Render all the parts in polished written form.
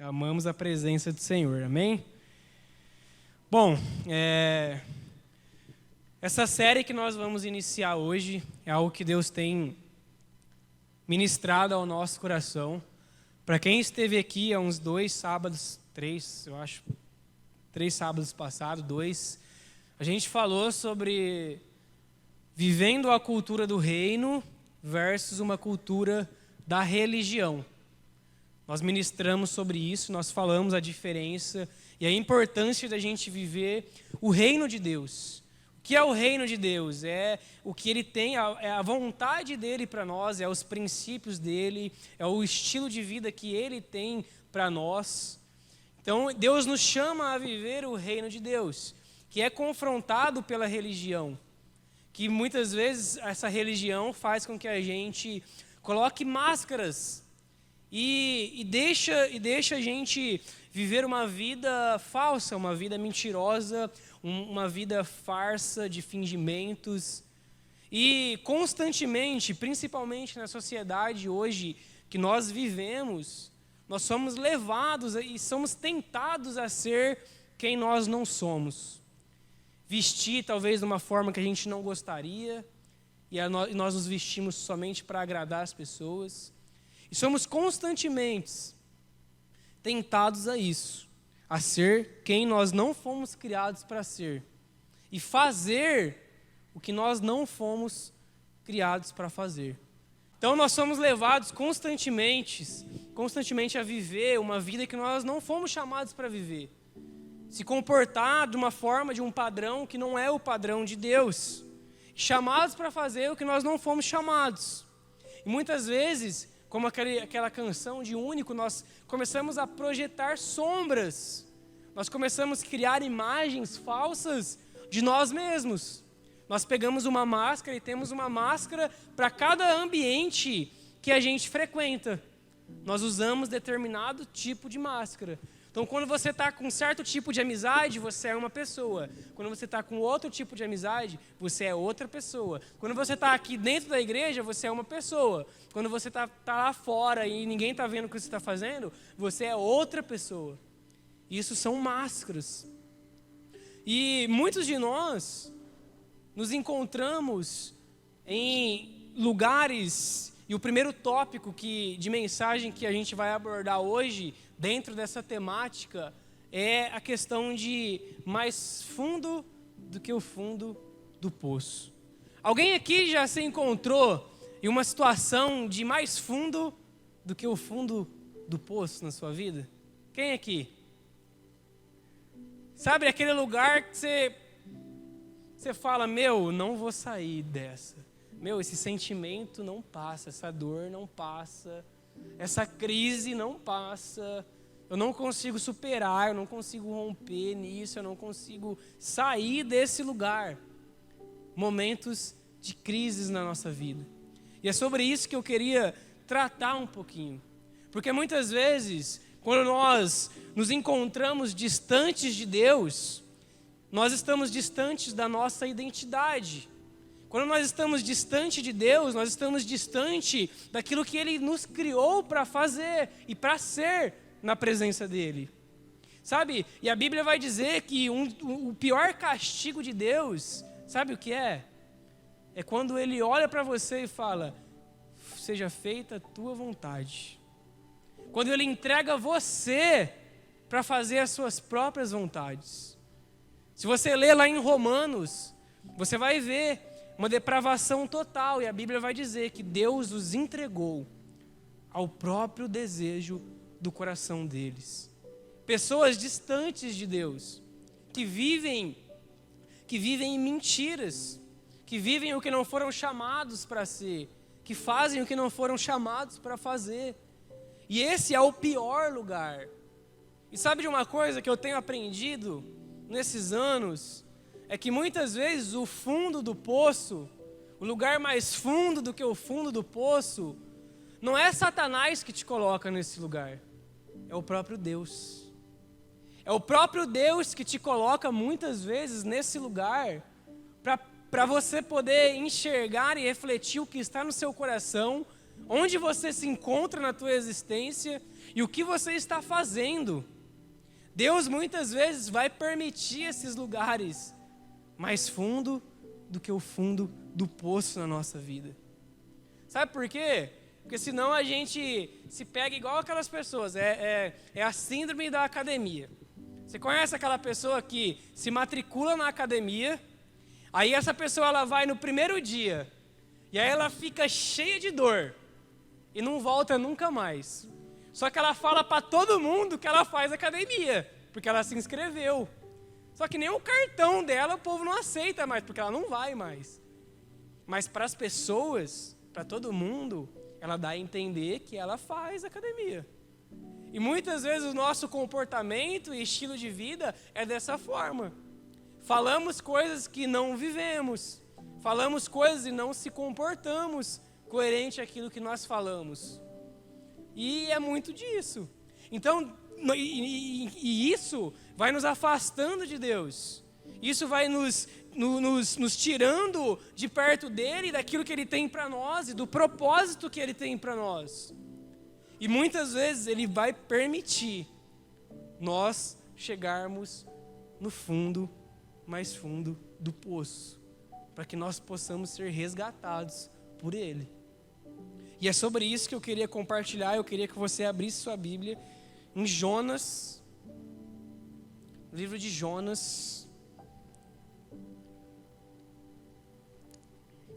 Amamos a presença do Senhor, amém? Bom, essa série que nós vamos iniciar hoje é algo que Deus tem ministrado ao nosso coração. Para quem esteve aqui há uns 2 sábados, 3, eu acho, 3 sábados passados, 2, a gente falou sobre vivendo a cultura do reino versus uma cultura da religião. Nós ministramos sobre isso, nós falamos a diferença e a importância da gente viver o reino de Deus. O que é o reino de Deus? É o que Ele tem, é a vontade dEle para nós, é os princípios dEle, é o estilo de vida que Ele tem para nós. Então, Deus nos chama a viver o reino de Deus, que é confrontado pela religião, que muitas vezes essa religião faz com que a gente coloque máscaras e deixa a gente viver uma vida falsa, uma vida mentirosa, uma vida farsa de fingimentos. E constantemente, principalmente na sociedade hoje que nós vivemos, nós somos levados e somos tentados a ser quem nós não somos. Vestir talvez de uma forma que a gente não gostaria, e nós nos vestimos somente para agradar as pessoas. E somos constantemente tentados a isso, a ser quem nós não fomos criados para ser. E fazer o que nós não fomos criados para fazer. Então nós somos levados constantemente a viver uma vida que nós não fomos chamados para viver. Se comportar de uma forma, de um padrão que não é o padrão de Deus. Chamados para fazer o que nós não fomos chamados. E muitas vezes, como aquela canção de Único, nós começamos a projetar sombras. Nós começamos a criar imagens falsas de nós mesmos. Nós pegamos uma máscara e temos uma máscara para cada ambiente que a gente frequenta. Nós usamos determinado tipo de máscara. Então, quando você está com um certo tipo de amizade, você é uma pessoa. Quando você está com outro tipo de amizade, você é outra pessoa. Quando você está aqui dentro da igreja, você é uma pessoa. Quando você está lá fora e ninguém está vendo o que você está fazendo, você é outra pessoa. Isso são máscaras. E muitos de nós nos encontramos em lugares, e o primeiro tópico de mensagem que a gente vai abordar hoje, dentro dessa temática, é a questão de mais fundo do que o fundo do poço. Alguém aqui já se encontrou em uma situação de mais fundo do que o fundo do poço na sua vida? Quem aqui? Sabe aquele lugar que você fala, não vou sair dessa. Esse sentimento não passa, essa dor não passa, essa crise não passa, eu não consigo superar, eu não consigo romper nisso, eu não consigo sair desse lugar. Momentos de crises na nossa vida. E é sobre isso que eu queria tratar um pouquinho. Porque muitas vezes, quando nós nos encontramos distantes de Deus, nós estamos distantes da nossa identidade. Quando nós estamos distante de Deus, nós estamos distante daquilo que Ele nos criou para fazer e para ser na presença dEle. Sabe? E a Bíblia vai dizer que o pior castigo de Deus, sabe o que é? É quando Ele olha para você e fala, seja feita a tua vontade. Quando Ele entrega você para fazer as suas próprias vontades. Se você ler lá em Romanos, você vai ver uma depravação total, e a Bíblia vai dizer que Deus os entregou ao próprio desejo do coração deles. Pessoas distantes de Deus, que vivem em mentiras, que vivem o que não foram chamados para ser, que fazem o que não foram chamados para fazer. E esse é o pior lugar. E sabe de uma coisa que eu tenho aprendido nesses anos? É que muitas vezes o fundo do poço, o lugar mais fundo do que o fundo do poço, não é Satanás que te coloca nesse lugar, é o próprio Deus. É o próprio Deus que te coloca muitas vezes nesse lugar, para você poder enxergar e refletir o que está no seu coração, onde você se encontra na tua existência e o que você está fazendo. Deus muitas vezes vai permitir esses lugares mais fundo do que o fundo do poço na nossa vida. Sabe por quê? Porque senão a gente se pega igual aquelas pessoas, é a síndrome da academia. Você conhece aquela pessoa que se matricula na academia, aí essa pessoa ela vai no primeiro dia, e aí ela fica cheia de dor, e não volta nunca mais. Só que ela fala para todo mundo que ela faz academia, porque ela se inscreveu. Só que nem o cartão dela o povo não aceita mais, porque ela não vai mais. Mas para as pessoas, para todo mundo, ela dá a entender que ela faz academia. E muitas vezes o nosso comportamento e estilo de vida é dessa forma. Falamos coisas que não vivemos. Falamos coisas e não se comportamos coerente àquilo que nós falamos. E é muito disso. Então, isso vai nos afastando de Deus. Isso vai nos tirando de perto dele, daquilo que ele tem para nós e do propósito que ele tem para nós. E muitas vezes ele vai permitir nós chegarmos no fundo, mais fundo do poço, para que nós possamos ser resgatados por ele. E é sobre isso que eu queria compartilhar. Eu queria que você abrisse sua Bíblia em Jonas, livro de Jonas.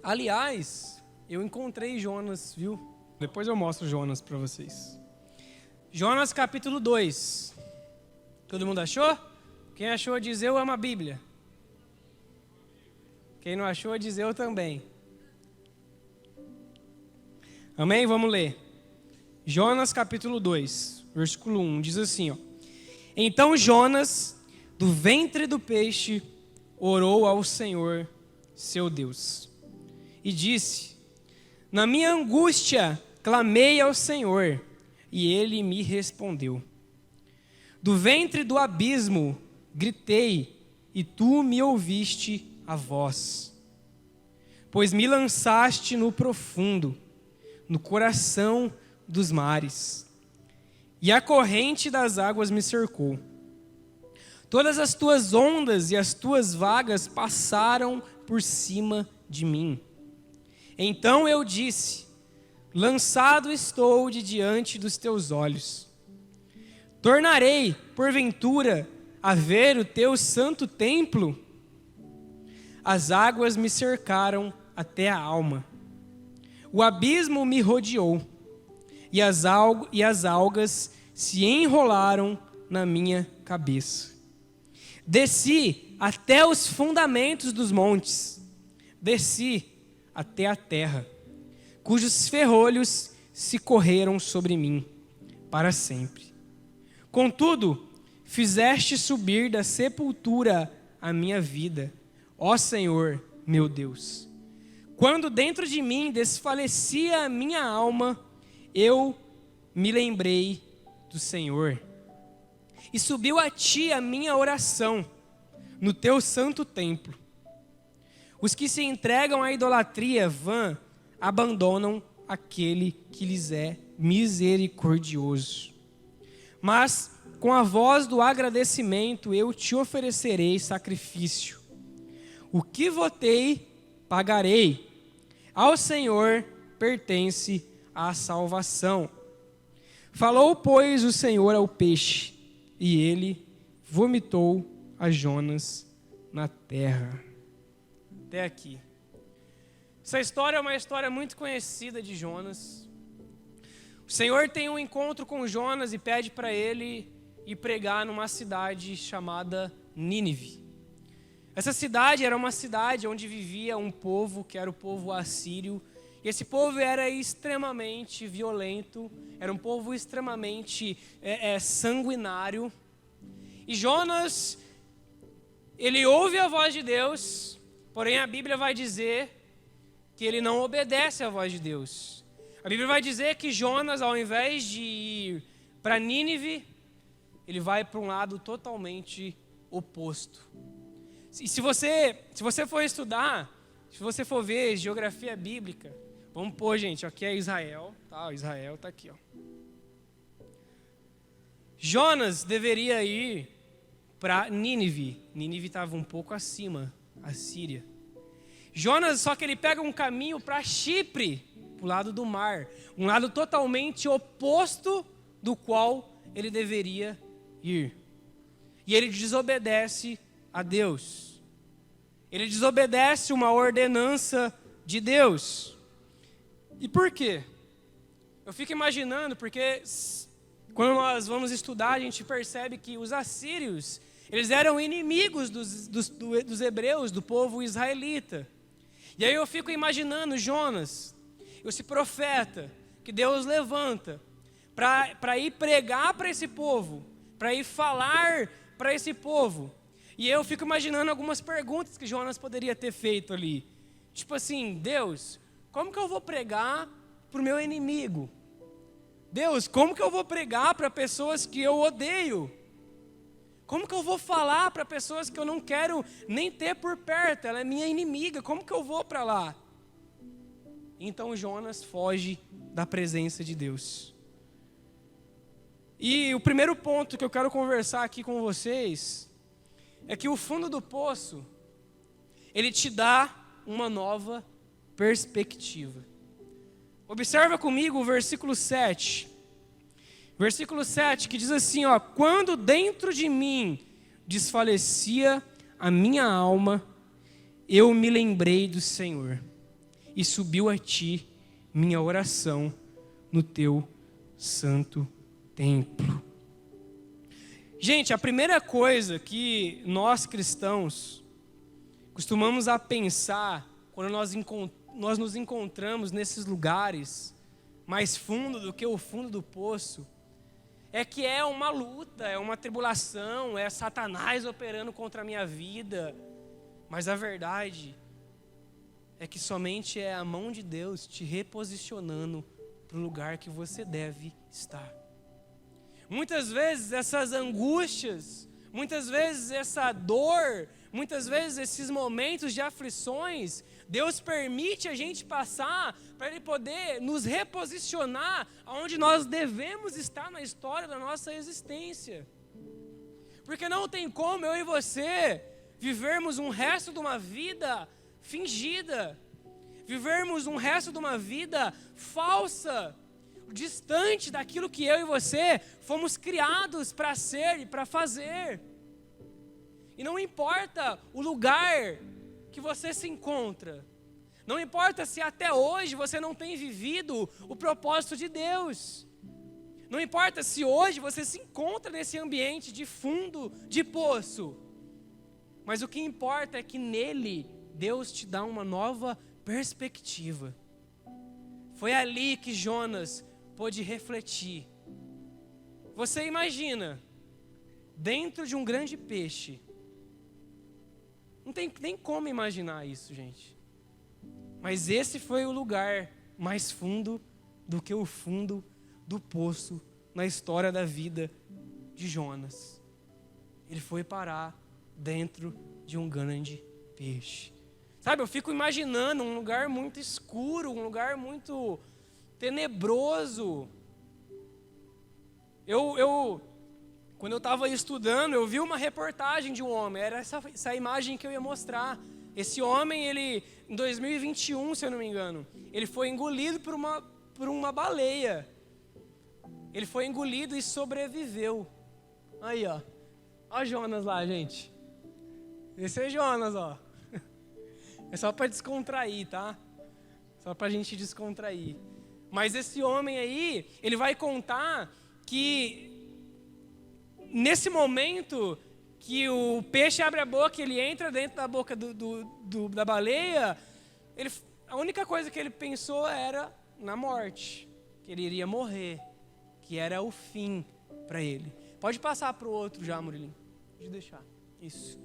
Aliás, eu encontrei Jonas, viu? Depois eu mostro Jonas para vocês. Jonas capítulo 2. Todo mundo achou? Quem achou diz eu amo a Bíblia. Quem não achou diz eu também. Amém? Vamos ler. Jonas capítulo 2, versículo 1, diz assim, ó. Então Jonas, do ventre do peixe, orou ao Senhor, seu Deus, e disse: na minha angústia clamei ao Senhor, e ele me respondeu. Do ventre do abismo gritei, e tu me ouviste a voz. Pois me lançaste no profundo, no coração dos mares, e a corrente das águas me cercou. Todas as tuas ondas e as tuas vagas passaram por cima de mim. Então eu disse: lançado estou de diante dos teus olhos. Tornarei, porventura, a ver o teu santo templo? As águas me cercaram até a alma. O abismo me rodeou, e as algas se enrolaram na minha cabeça. Desci até os fundamentos dos montes, desci até a terra, cujos ferrolhos se correram sobre mim para sempre. Contudo, fizeste subir da sepultura a minha vida, ó Senhor, meu Deus. Quando dentro de mim desfalecia a minha alma, eu me lembrei do Senhor. E subiu a ti a minha oração no teu santo templo. Os que se entregam à idolatria vã abandonam aquele que lhes é misericordioso. Mas com a voz do agradecimento eu te oferecerei sacrifício. O que votei, pagarei. Ao Senhor pertence a salvação. Falou, pois, o Senhor ao peixe, e ele vomitou a Jonas na terra. Até aqui. Essa história é uma história muito conhecida de Jonas. O Senhor tem um encontro com Jonas e pede para ele ir pregar numa cidade chamada Nínive. Essa cidade era uma cidade onde vivia um povo que era o povo assírio. E esse povo era extremamente violento, era um povo extremamente sanguinário. E Jonas, ele ouve a voz de Deus, porém a Bíblia vai dizer que ele não obedece à voz de Deus. A Bíblia vai dizer que Jonas, ao invés de ir para Nínive, ele vai para um lado totalmente oposto. E se você for estudar, se você for ver geografia bíblica, Vamos pôr, gente, aqui é Israel, tá? Israel tá aqui, ó. Jonas deveria ir para Nínive. Nínive estava um pouco acima, a Síria. Jonas, só que ele pega um caminho para Chipre, para o lado do mar. Um lado totalmente oposto do qual ele deveria ir. E ele desobedece a Deus. Ele desobedece uma ordenança de Deus. E por quê? Eu fico imaginando, porque quando nós vamos estudar, a gente percebe que os assírios, eles eram inimigos dos hebreus, do povo israelita. E aí eu fico imaginando Jonas, esse profeta que Deus levanta para ir pregar para esse povo, para ir falar para esse povo. E eu fico imaginando algumas perguntas que Jonas poderia ter feito ali. Tipo assim, Deus, como que eu vou pregar para o meu inimigo? Deus, como que eu vou pregar para pessoas que eu odeio? Como que eu vou falar para pessoas que eu não quero nem ter por perto? Ela é minha inimiga, como que eu vou para lá? Então Jonas foge da presença de Deus. E o primeiro ponto que eu quero conversar aqui com vocês é que o fundo do poço, ele te dá uma nova perspectiva. Observa comigo o versículo 7. Versículo 7 que diz assim, ó: quando dentro de mim desfalecia a minha alma, eu me lembrei do Senhor, e subiu a ti minha oração no teu santo templo. Gente, a primeira coisa que nós cristãos costumamos a pensar quando nós nos encontramos nesses lugares mais fundo do que o fundo do poço, é que é uma luta, é uma tribulação, é Satanás operando contra a minha vida. Mas a verdade é que somente é a mão de Deus te reposicionando para o lugar que você deve estar. Muitas vezes essas angústias, muitas vezes essa dor, muitas vezes esses momentos de aflições, Deus permite a gente passar para Ele poder nos reposicionar aonde nós devemos estar na história da nossa existência. Porque não tem como eu e você vivermos um resto de uma vida fingida, vivermos um resto de uma vida falsa, distante daquilo que eu e você fomos criados para ser e para fazer. E não importa o lugar que você se encontra, não importa se até hoje você não tem vivido o propósito de Deus, não importa se hoje você se encontra nesse ambiente de fundo de poço, mas o que importa é que nele Deus te dá uma nova perspectiva. Foi ali que Jonas pôde refletir. Você imagina, dentro de um grande peixe, não tem nem como imaginar isso, gente. Mas esse foi o lugar mais fundo do que o fundo do poço na história da vida de Jonas. Ele foi parar dentro de um grande peixe. Sabe, eu fico imaginando um lugar muito escuro, um lugar muito tenebroso. Quando eu estava estudando, eu vi uma reportagem de um homem, era essa imagem que eu ia mostrar. Esse homem, ele, em 2021, se eu não me engano, ele foi engolido por uma baleia. Ele foi engolido e sobreviveu. Aí, ó. Ó Jonas lá, gente. Esse é Jonas, ó. É só para descontrair, tá? Só para a gente descontrair. Mas esse homem aí, ele vai contar que nesse momento que o peixe abre a boca, ele entra dentro da boca da baleia, a única coisa que ele pensou era na morte, que ele iria morrer, que era o fim para ele. Pode passar para o outro já, Murilinho. Pode deixar. Isso.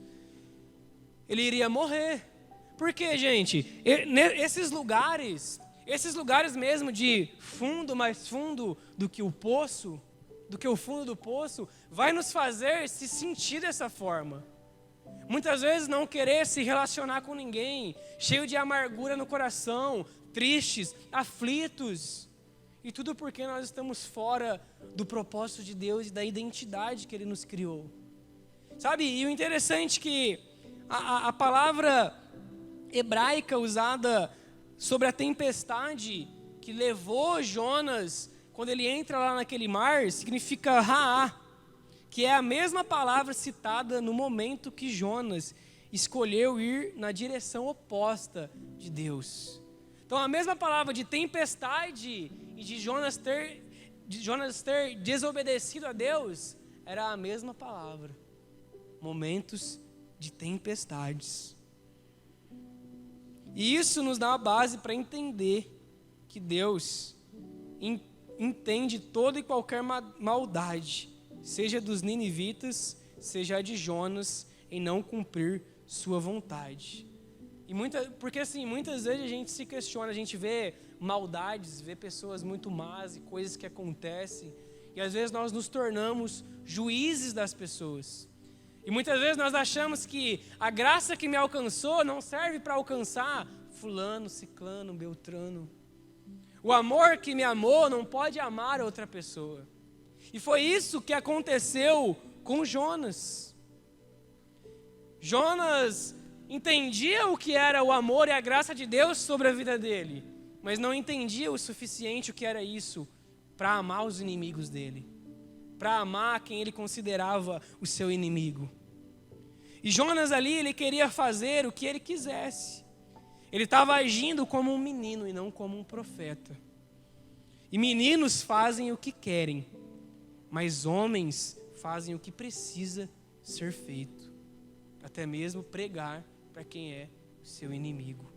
Ele iria morrer. Por quê, gente? Esses lugares mesmo de fundo, mais fundo do que o poço, do que o fundo do poço, vai nos fazer se sentir dessa forma. Muitas vezes não querer se relacionar com ninguém, cheio de amargura no coração, tristes, aflitos. E tudo porque nós estamos fora do propósito de Deus e da identidade que Ele nos criou. Sabe, e o interessante é que a palavra hebraica usada sobre a tempestade que levou Jonas, quando ele entra lá naquele mar, significa Raá, que é a mesma palavra citada no momento que Jonas escolheu ir na direção oposta de Deus. Então a mesma palavra de tempestade e de Jonas ter desobedecido a Deus era a mesma palavra. Momentos de tempestades. E isso nos dá a base para entender que Deus entende toda e qualquer maldade, seja dos ninivitas, seja a de Jonas, em não cumprir sua vontade. Porque assim, muitas vezes a gente se questiona, a gente vê maldades, vê pessoas muito más e coisas que acontecem, e às vezes nós nos tornamos juízes das pessoas. E muitas vezes nós achamos que a graça que me alcançou não serve para alcançar fulano, ciclano, beltrano. O amor que me amou não pode amar outra pessoa. E foi isso que aconteceu com Jonas. Jonas entendia o que era o amor e a graça de Deus sobre a vida dele, mas não entendia o suficiente o que era isso para amar os inimigos dele, para amar quem ele considerava o seu inimigo. E Jonas ali, ele queria fazer o que ele quisesse. Ele estava agindo como um menino e não como um profeta. E meninos fazem o que querem, mas homens fazem o que precisa ser feito. Até mesmo pregar para quem é o seu inimigo.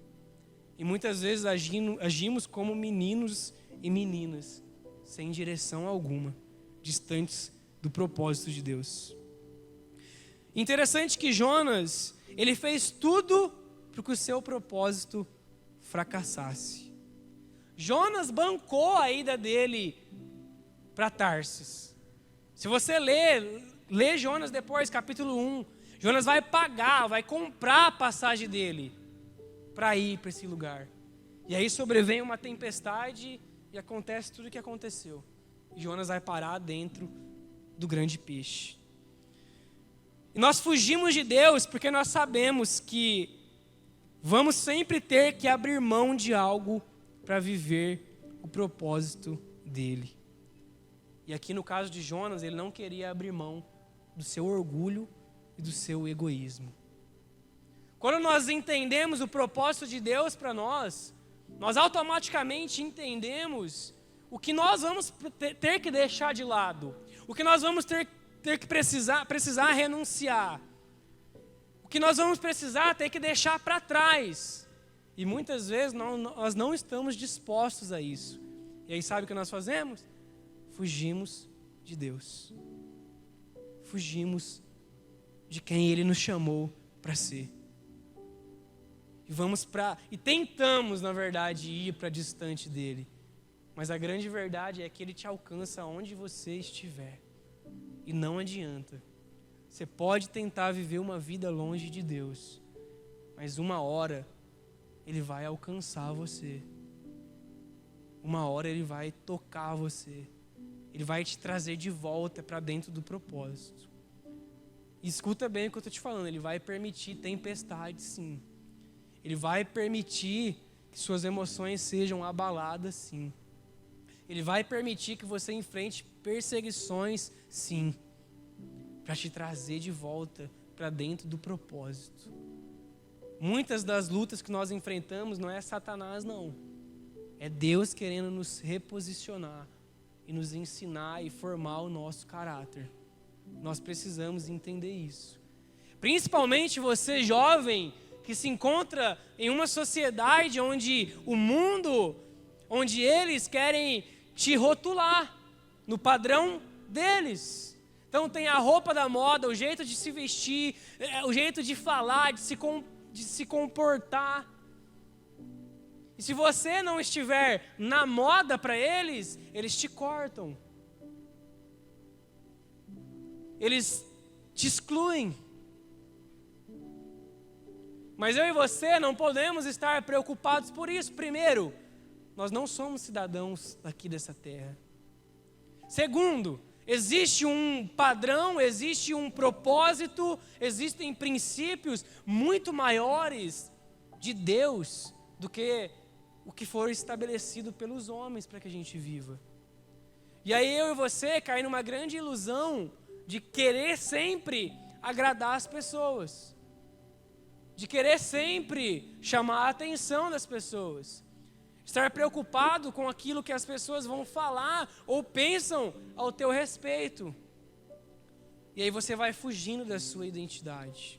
E muitas vezes agimos como meninos e meninas, sem direção alguma, distantes do propósito de Deus. Interessante que Jonas, ele fez tudo para que o seu propósito fracassasse. Jonas bancou a ida dele para Tarsis. Se você lê Jonas depois, capítulo 1, Jonas vai pagar, vai comprar a passagem dele para ir para esse lugar. E aí sobrevém uma tempestade e acontece tudo o que aconteceu. E Jonas vai parar dentro do grande peixe. E nós fugimos de Deus porque nós sabemos que vamos sempre ter que abrir mão de algo para viver o propósito dele. E aqui no caso de Jonas, ele não queria abrir mão do seu orgulho e do seu egoísmo. Quando nós entendemos o propósito de Deus para nós automaticamente entendemos o que nós vamos ter que deixar de lado, o que nós vamos ter que precisar renunciar, o que nós vamos precisar ter que deixar para trás. E muitas vezes nós não estamos dispostos a isso. E aí sabe o que nós fazemos? Fugimos de Deus. Fugimos de quem Ele nos chamou para ser. E tentamos, na verdade, ir para distante dEle. Mas a grande verdade é que Ele te alcança onde você estiver. E não adianta. Você pode tentar viver uma vida longe de Deus, mas uma hora Ele vai alcançar você. Uma hora Ele vai tocar você. Ele vai te trazer de volta para dentro do propósito. E escuta bem o que eu estou te falando. Ele vai permitir tempestades, sim. Ele vai permitir que suas emoções sejam abaladas, sim. Ele vai permitir que você enfrente perseguições, sim, para te trazer de volta para dentro do propósito. Muitas das lutas que nós enfrentamos não é Satanás, não. É Deus querendo nos reposicionar e nos ensinar e formar o nosso caráter. Nós precisamos entender isso. Principalmente você, jovem, que se encontra em uma sociedade onde o mundo, onde eles querem te rotular no padrão deles. Então tem a roupa da moda, o jeito de se vestir, o jeito de falar, de se comportar. E se você não estiver na moda para eles, eles te cortam. Eles te excluem. Mas eu e você não podemos estar preocupados por isso. Primeiro, nós não somos cidadãos aqui dessa terra. Segundo, existe um padrão, existe um propósito, existem princípios muito maiores de Deus do que o que for estabelecido pelos homens para que a gente viva. E aí eu e você caem numa grande ilusão de querer sempre agradar as pessoas, de querer sempre chamar a atenção das pessoas, estar preocupado com aquilo que as pessoas vão falar ou pensam ao teu respeito. E aí você vai fugindo da sua identidade.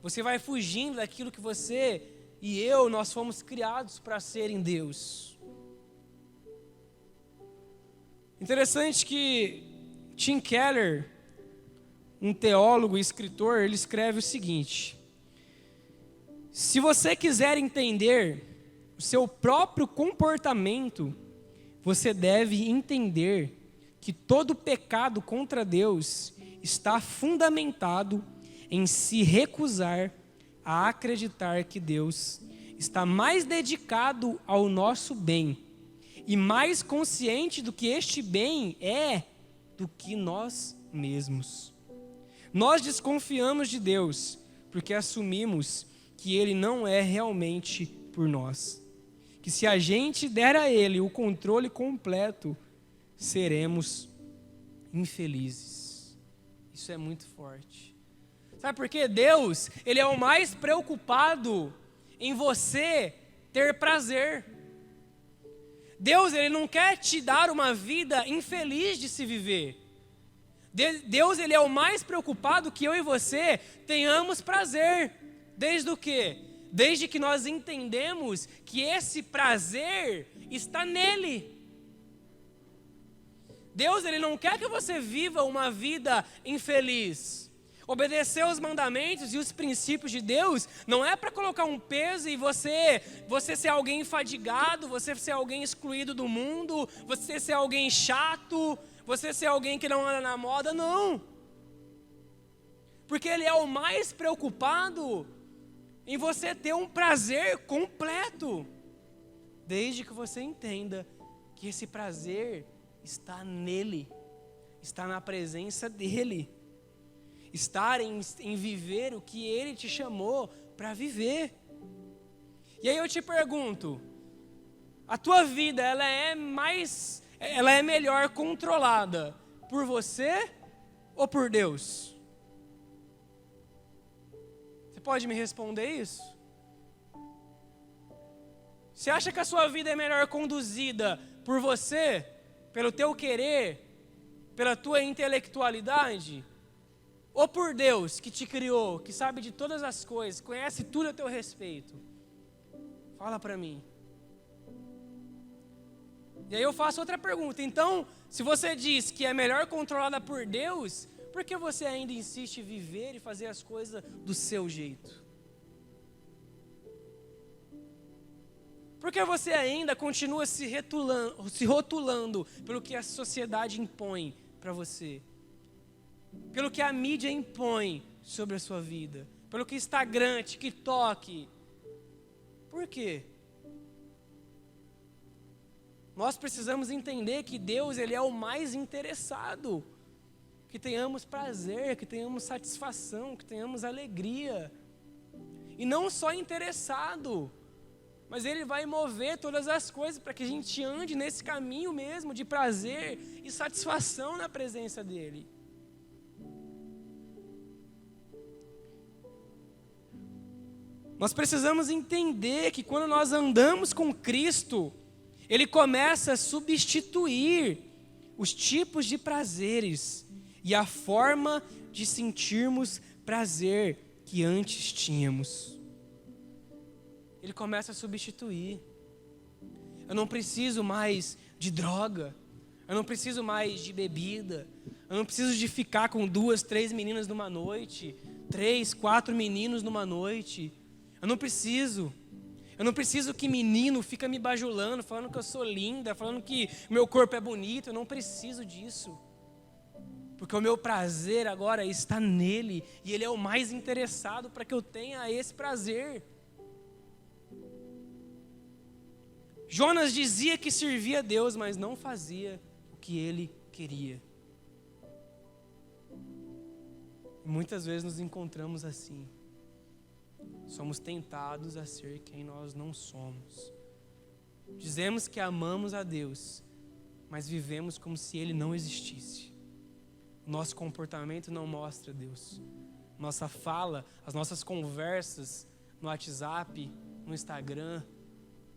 Você vai fugindo daquilo que você e eu, nós fomos criados para ser em Deus. Interessante que Tim Keller, um teólogo e escritor, ele escreve o seguinte: se você quiser entender o seu próprio comportamento, você deve entender que todo pecado contra Deus está fundamentado em se recusar a acreditar que Deus está mais dedicado ao nosso bem e mais consciente do que este bem é do que nós mesmos. Nós desconfiamos de Deus porque assumimos que Ele não é realmente por nós. Que se a gente der a Ele o controle completo, seremos infelizes. Isso é muito forte. Sabe por quê? Deus, Ele é o mais preocupado em você ter prazer. Deus, Ele não quer te dar uma vida infeliz de se viver. Deus, Ele é o mais preocupado que eu e você tenhamos prazer. Desde o quê? Desde que nós entendemos que esse prazer está nele. Deus, Ele não quer que você viva uma vida infeliz. Obedecer os mandamentos e os princípios de Deus não é para colocar um peso e você ser alguém enfadigado, você ser alguém excluído do mundo, você ser alguém chato, você ser alguém que não anda na moda, não. Porque Ele é o mais preocupado em você ter um prazer completo, desde que você entenda que esse prazer está nele, está na presença dEle, estar em viver o que Ele te chamou para viver. E aí eu te pergunto, a tua vida ela é melhor controlada por você ou por Deus? Você pode me responder isso? Você acha que a sua vida é melhor conduzida por você, pelo teu querer, pela tua intelectualidade? Ou por Deus que te criou, que sabe de todas as coisas, conhece tudo a teu respeito? Fala para mim. E aí eu faço outra pergunta. Então, se você diz que é melhor controlada por Deus, por que você ainda insiste em viver e fazer as coisas do seu jeito? Por que você ainda continua se rotulando pelo que a sociedade impõe para você? Pelo que a mídia impõe sobre a sua vida, pelo que Instagram, TikTok. Por quê? Nós precisamos entender que Deus, Ele é o mais interessado, que tenhamos prazer, que tenhamos satisfação, que tenhamos alegria. E não só interessado, mas Ele vai mover todas as coisas para que a gente ande nesse caminho mesmo de prazer e satisfação na presença dEle. Nós precisamos entender que quando nós andamos com Cristo, Ele começa a substituir os tipos de prazeres e a forma de sentirmos prazer que antes tínhamos. Ele começa a substituir. Eu não preciso mais de droga, eu não preciso mais de bebida, eu não preciso de ficar com 2, 3 meninas numa noite, 3, 4 meninos numa noite. Eu não preciso que menino fica me bajulando, falando que eu sou linda, falando que meu corpo é bonito. Eu não preciso disso. Porque o meu prazer agora está nele, e ele é o mais interessado para que eu tenha esse prazer. Jonas dizia que servia a Deus, mas não fazia o que ele queria. E muitas vezes nos encontramos assim. Somos tentados a ser quem nós não somos. Dizemos que amamos a Deus, mas vivemos como se Ele não existisse. O nosso comportamento não mostra Deus. Nossa fala, as nossas conversas no WhatsApp, no Instagram,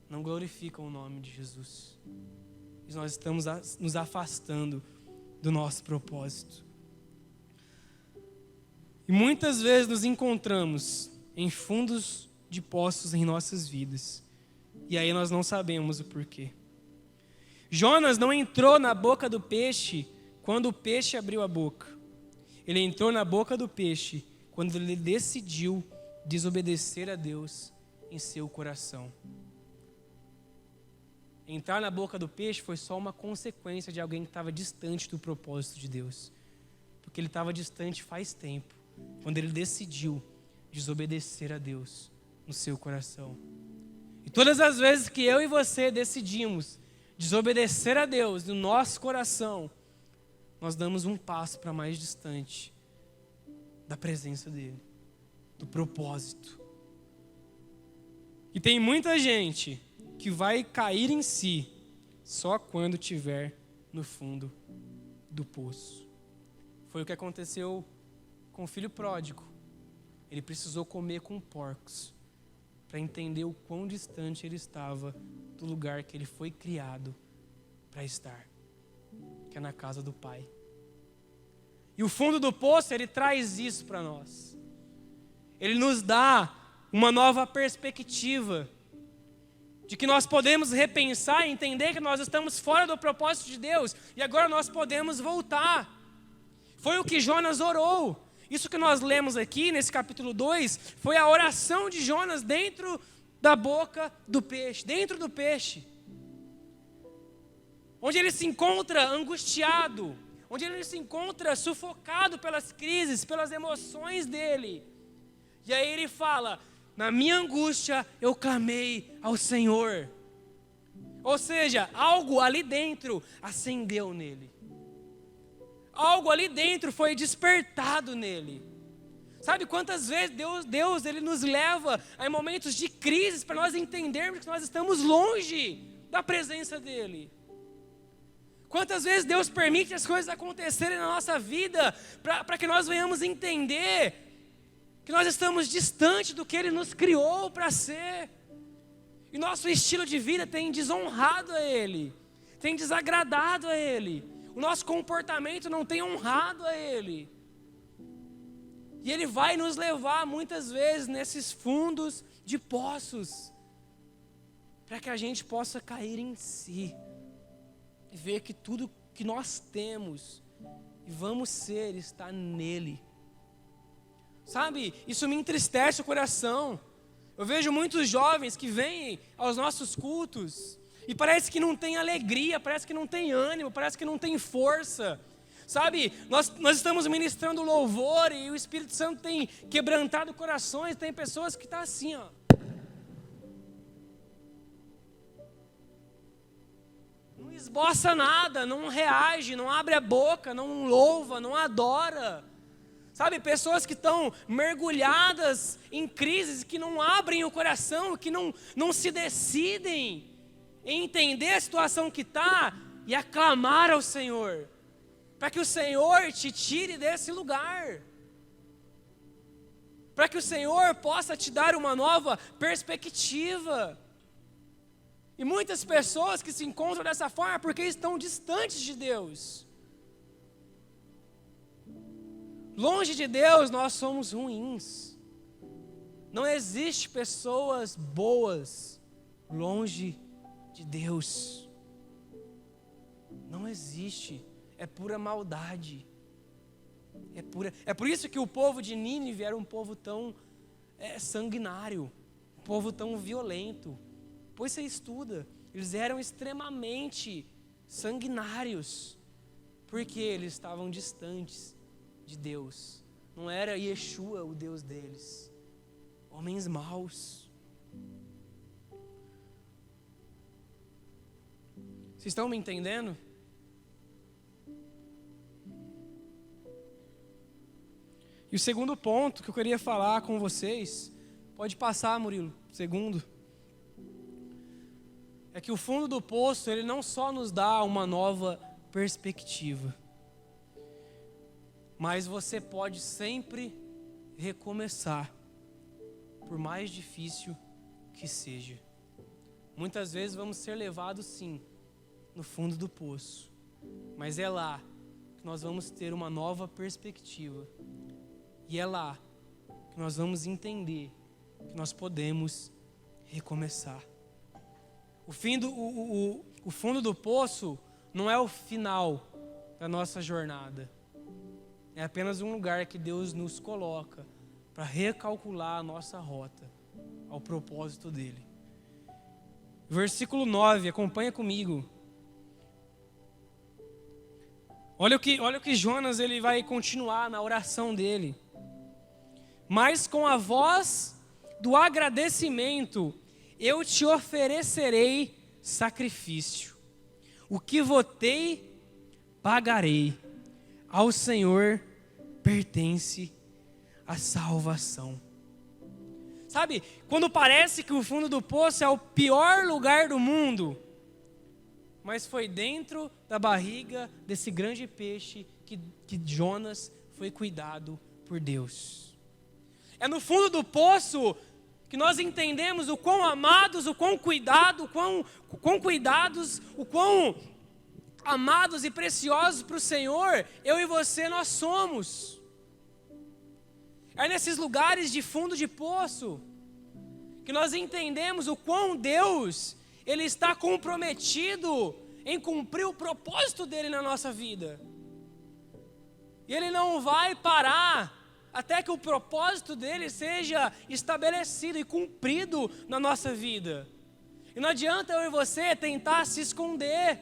não glorificam o nome de Jesus. E nós estamos nos afastando do nosso propósito. E muitas vezes nos encontramos em fundos de poços em nossas vidas. E aí nós não sabemos o porquê. Jonas não entrou na boca do peixe quando o peixe abriu a boca. Ele entrou na boca do peixe quando ele decidiu desobedecer a Deus em seu coração. Entrar na boca do peixe foi só uma consequência de alguém que estava distante do propósito de Deus. Porque ele estava distante faz tempo, quando ele decidiu desobedecer a Deus no seu coração. E todas as vezes que eu e você decidimos desobedecer a Deus no nosso coração, nós damos um passo para mais distante da presença dEle, do propósito. E tem muita gente que vai cair em si só quando estiver no fundo do poço. Foi o que aconteceu com o filho pródigo. Ele precisou comer com porcos para entender o quão distante ele estava do lugar que ele foi criado para estar, que é na casa do Pai. E o fundo do poço, ele traz isso para nós. Ele nos dá uma nova perspectiva de que nós podemos repensar e entender que nós estamos fora do propósito de Deus e agora nós podemos voltar. Foi o que Jonas orou. Isso que nós lemos aqui nesse capítulo 2 foi a oração de Jonas dentro da boca do peixe, dentro do peixe. Onde ele se encontra angustiado, onde ele se encontra sufocado pelas crises, pelas emoções dele. E aí ele fala: na minha angústia eu clamei ao Senhor. Ou seja, algo ali dentro acendeu nele. Algo ali dentro foi despertado nele. Sabe quantas vezes Deus ele nos leva a momentos de crise para nós entendermos que nós estamos longe da presença dele. Quantas vezes Deus permite as coisas acontecerem na nossa vida para que nós venhamos entender que nós estamos distante do que Ele nos criou para ser. E nosso estilo de vida tem desonrado a Ele, tem desagradado a Ele. O nosso comportamento não tem honrado a Ele. E Ele vai nos levar muitas vezes nesses fundos de poços, para que a gente possa cair em si e ver que tudo que nós temos e vamos ser está nele. Sabe, isso me entristece o coração. Eu vejo muitos jovens que vêm aos nossos cultos e parece que não tem alegria, parece que não tem ânimo, parece que não tem força. Sabe, nós estamos ministrando louvor e o Espírito Santo tem quebrantado corações. Tem pessoas que estão assim, ó. Não esboça nada, não reage, não abre a boca, não louva, não adora. Sabe, pessoas que estão mergulhadas em crises, que não abrem o coração, que não se decidem em entender a situação que está e aclamar ao Senhor, para que o Senhor te tire desse lugar, para que o Senhor possa te dar uma nova perspectiva. E muitas pessoas que se encontram dessa forma porque estão distantes de Deus. Longe de Deus, nós somos ruins. Não existe pessoas boas longe de Deus. Não existe. É pura maldade. É por isso que o povo de Nínive era um povo tão sanguinário, um povo tão violento. Pois você estuda, eles eram extremamente sanguinários. Porque eles estavam distantes de Deus. Não era Yeshua o Deus deles. Homens maus. Vocês estão me entendendo? E o segundo ponto que eu queria falar com vocês, pode passar, Murilo, segundo, é que o fundo do poço, ele não só nos dá uma nova perspectiva, mas você pode sempre recomeçar, por mais difícil que seja. Muitas vezes vamos ser levados, sim, no fundo do poço, mas é lá que nós vamos ter uma nova perspectiva. E é lá que nós vamos entender que nós podemos recomeçar. O fundo do poço não é o final da nossa jornada. É apenas um lugar que Deus nos coloca para recalcular a nossa rota ao propósito dele. Versículo 9, acompanha comigo. Olha o que Jonas ele vai continuar na oração dele. Mas com a voz do agradecimento, eu te oferecerei sacrifício. O que votei, pagarei. Ao Senhor pertence a salvação. Sabe, quando parece que o fundo do poço é o pior lugar do mundo, mas foi dentro da barriga desse grande peixe que Jonas foi cuidado por Deus. É no fundo do poço que nós entendemos o quão amados, o quão cuidados, o quão amados e preciosos para o Senhor, eu e você, nós somos. É nesses lugares de fundo de poço que nós entendemos o quão Deus, Ele está comprometido em cumprir o propósito dEle na nossa vida. E Ele não vai parar até que o propósito dEle seja estabelecido e cumprido na nossa vida. E não adianta eu e você tentar se esconder.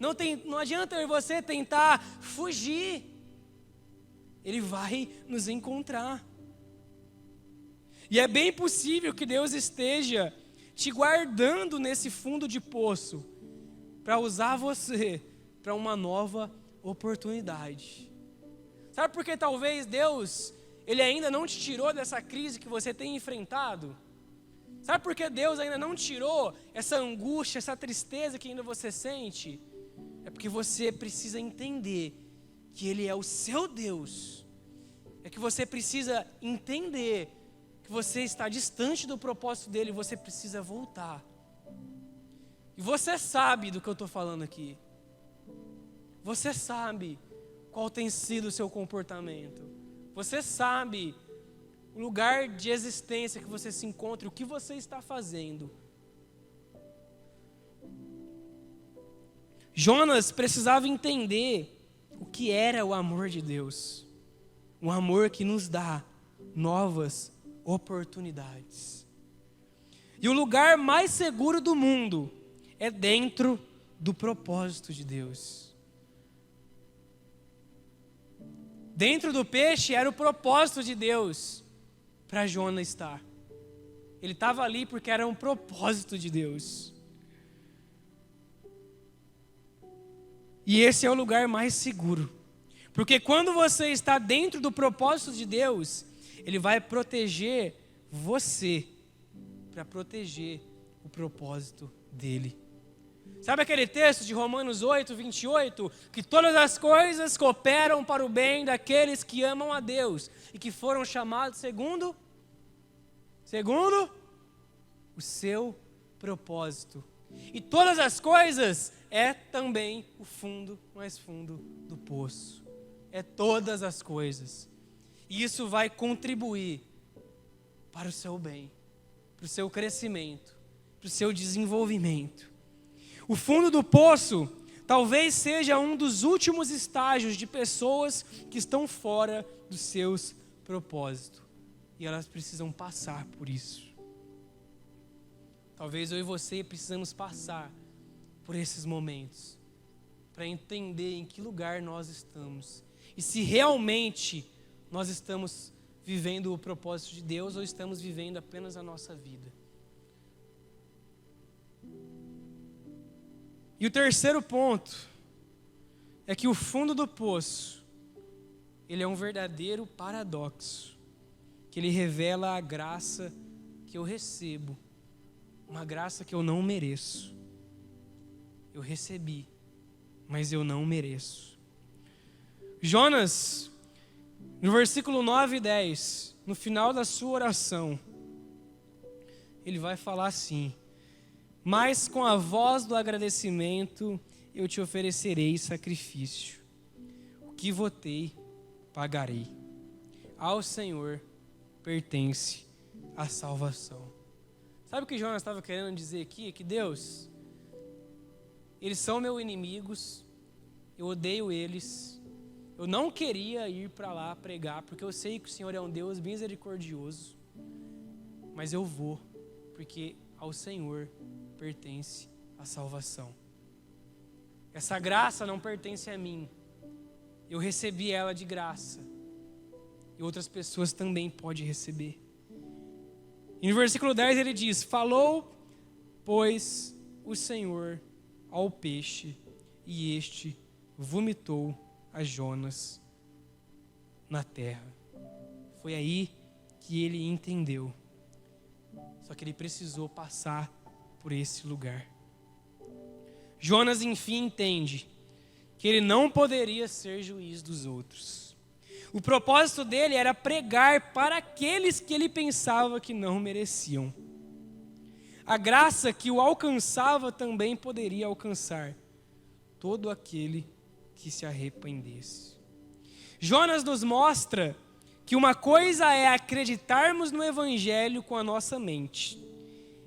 Não adianta eu e você tentar fugir. Ele vai nos encontrar. E é bem possível que Deus esteja te guardando nesse fundo de poço para usar você para uma nova oportunidade. Sabe por que talvez Deus, Ele ainda não te tirou dessa crise que você tem enfrentado? Sabe por que Deus ainda não tirou essa angústia, essa tristeza que ainda você sente? É porque você precisa entender que Ele é o seu Deus. É que você precisa entender que você está distante do propósito dEle e você precisa voltar. E você sabe do que eu estou falando aqui. Você sabe qual tem sido o seu comportamento. Você sabe o lugar de existência que você se encontra, o que você está fazendo. Jonas precisava entender o que era o amor de Deus. Um amor que nos dá novas oportunidades. E o lugar mais seguro do mundo é dentro do propósito de Deus. Dentro do peixe era o propósito de Deus para Jonas estar. Ele estava ali porque era um propósito de Deus. E esse é o lugar mais seguro. Porque quando você está dentro do propósito de Deus, Ele vai proteger você para proteger o propósito dEle. Sabe aquele texto de Romanos 8, 28? Que todas as coisas cooperam para o bem daqueles que amam a Deus e que foram chamados segundo o seu propósito. E todas as coisas é também o fundo mais fundo do poço. É todas as coisas. E isso vai contribuir para o seu bem, para o seu crescimento, para o seu desenvolvimento. O fundo do poço talvez seja um dos últimos estágios de pessoas que estão fora dos seus propósitos. E elas precisam passar por isso. Talvez eu e você precisamos passar por esses momentos. para entender em que lugar nós estamos e se realmente nós estamos vivendo o propósito de Deus ou estamos vivendo apenas a nossa vida. E o terceiro ponto é que o fundo do poço, ele é um verdadeiro paradoxo, que ele revela a graça que eu recebo, uma graça que eu não mereço. Eu recebi, mas eu não mereço. Jonas, no versículo 9 e 10, no final da sua oração, ele vai falar assim: mas com a voz do agradecimento eu te oferecerei sacrifício. O que votei, pagarei. Ao Senhor pertence a salvação. Sabe o que Jonas estava querendo dizer aqui? Que Deus, eles são meus inimigos, eu odeio eles, eu não queria ir para lá pregar, porque eu sei que o Senhor é um Deus misericordioso, mas eu vou, porque ao Senhor pertence a salvação. Essa graça não pertence a mim, eu recebi ela de graça, e outras pessoas também podem receber. E no versículo 10 ele diz: falou, pois, o Senhor ao peixe, e este vomitou a Jonas na terra. Foi aí que ele entendeu. Só que ele precisou passar por esse lugar. Jonas, enfim, entende que ele não poderia ser juiz dos outros. O propósito dele era pregar para aqueles que ele pensava que não mereciam. A graça que o alcançava também poderia alcançar todo aquele que se arrependesse. Jonas nos mostra que uma coisa é acreditarmos no Evangelho com a nossa mente,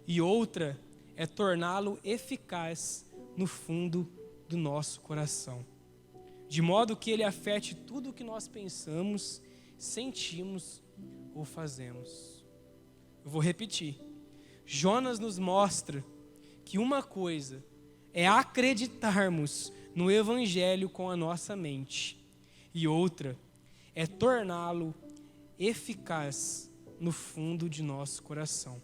e outra é torná-lo eficaz no fundo do nosso coração, de modo que ele afete tudo o que nós pensamos, sentimos ou fazemos. Eu vou repetir. Jonas nos mostra que uma coisa é acreditarmos no Evangelho com a nossa mente, e outra é torná-lo eficaz no fundo de nosso coração,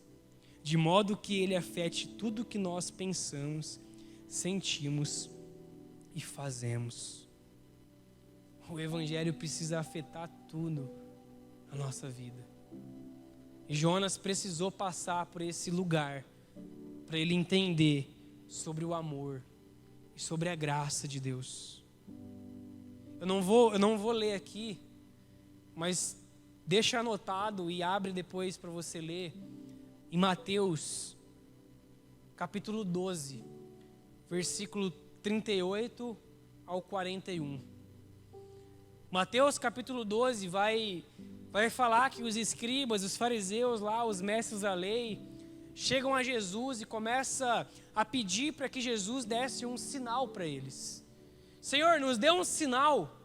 de modo que ele afete tudo o que nós pensamos, sentimos e fazemos. O Evangelho precisa afetar tudo na nossa vida. E Jonas precisou passar por esse lugar para ele entender sobre o amor e sobre a graça de Deus. Eu não vou ler aqui, mas deixa anotado e abre depois para você ler em Mateus capítulo 12, versículo 38 ao 41. Mateus capítulo 12 vai falar que os escribas, os fariseus lá, os mestres da lei, chegam a Jesus e começam a pedir para que Jesus desse um sinal para eles. Senhor, nos dê um sinal.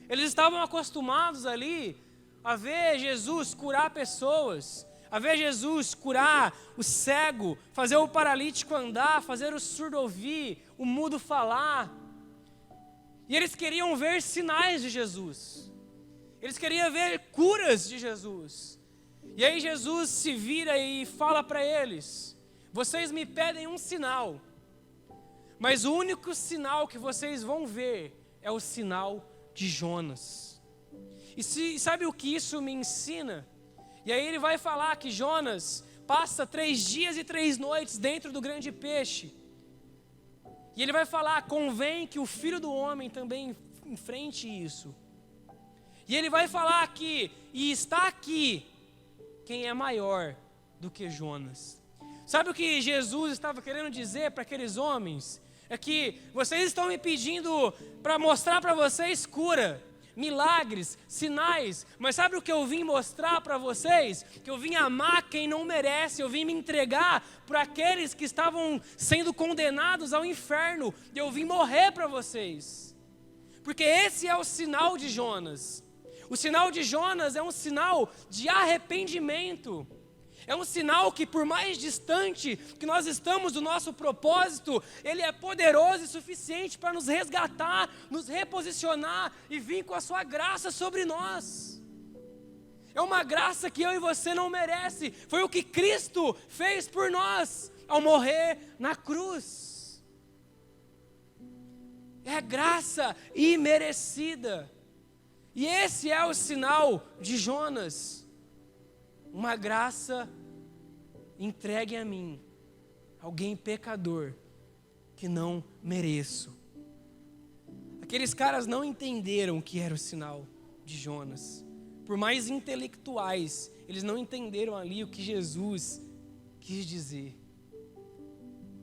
Eles estavam acostumados ali a ver Jesus curar pessoas, a ver Jesus curar o cego, fazer o paralítico andar, fazer o surdo ouvir, o mudo falar. E eles queriam ver sinais de Jesus. Eles queriam ver curas de Jesus. E aí Jesus se vira e fala para eles: vocês me pedem um sinal, mas o único sinal que vocês vão ver é o sinal de Jonas. E sabe o que isso me ensina? E aí ele vai falar que Jonas passa 3 dias e 3 noites dentro do grande peixe. E ele vai falar: convém que o Filho do Homem também enfrente isso. E ele vai falar que, e está aqui, quem é maior do que Jonas. Sabe o que Jesus estava querendo dizer para aqueles homens? É que vocês estão me pedindo para mostrar para vocês cura, milagres, sinais, mas sabe o que eu vim mostrar para vocês? Que eu vim amar quem não merece, eu vim me entregar para aqueles que estavam sendo condenados ao inferno, e eu vim morrer para vocês, porque esse é o sinal de Jonas. O sinal de Jonas é um sinal de arrependimento, É um sinal que, por mais distante que nós estamos do nosso propósito, ele é poderoso e suficiente para nos resgatar, nos reposicionar e vir com a sua graça sobre nós. É uma graça que eu e você não merece. Foi o que Cristo fez por nós ao morrer na cruz. É graça imerecida. E esse é o sinal de Jonas. Uma graça entregue a mim, alguém pecador, que não mereço. Aqueles caras não entenderam o que era o sinal de Jonas. Por mais intelectuais, eles não entenderam ali o que Jesus quis dizer.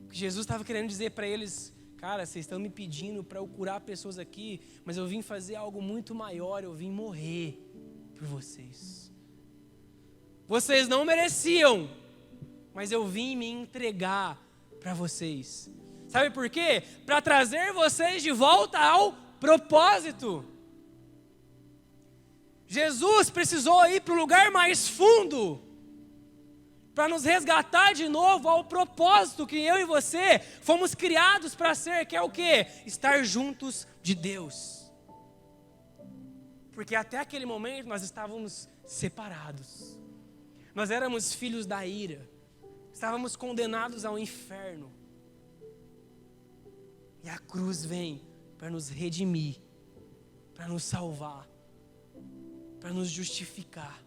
O que Jesus estava querendo dizer para eles: cara, vocês estão me pedindo para eu curar pessoas aqui, mas eu vim fazer algo muito maior, eu vim morrer por vocês. Vocês não mereciam, mas eu vim me entregar para vocês. Sabe por quê? Para trazer vocês de volta ao propósito. Jesus precisou ir para o lugar mais fundo para nos resgatar de novo ao propósito que eu e você fomos criados para ser, que é o quê? Estar juntos de Deus. Porque até aquele momento nós estávamos separados. Nós éramos filhos da ira. Estávamos condenados ao inferno. E a cruz vem para nos redimir, para nos salvar, para nos justificar.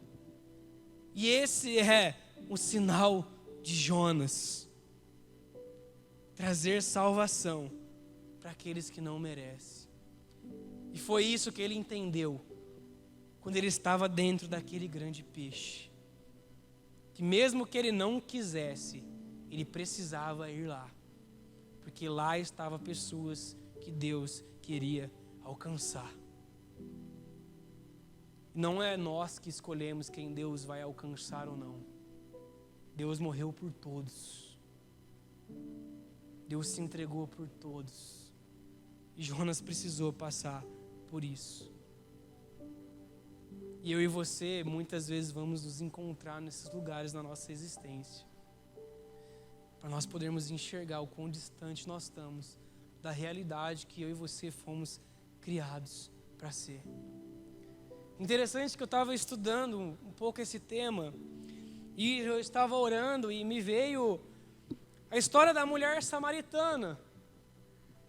E esse é o sinal de Jonas. Trazer salvação para aqueles que não merecem. E foi isso que ele entendeu quando ele estava dentro daquele grande peixe. Que mesmo que ele não quisesse, ele precisava ir lá. Porque lá estavam pessoas que Deus queria alcançar. Não é nós que escolhemos quem Deus vai alcançar ou não. Deus morreu por todos. Deus se entregou por todos. E Jonas precisou passar por isso. E eu e você, muitas vezes, vamos nos encontrar nesses lugares na nossa existência. Para nós podermos enxergar o quão distante nós estamos da realidade que eu e você fomos criados para ser. Interessante que eu estava estudando um pouco esse tema, e eu estava orando e me veio a história da mulher samaritana.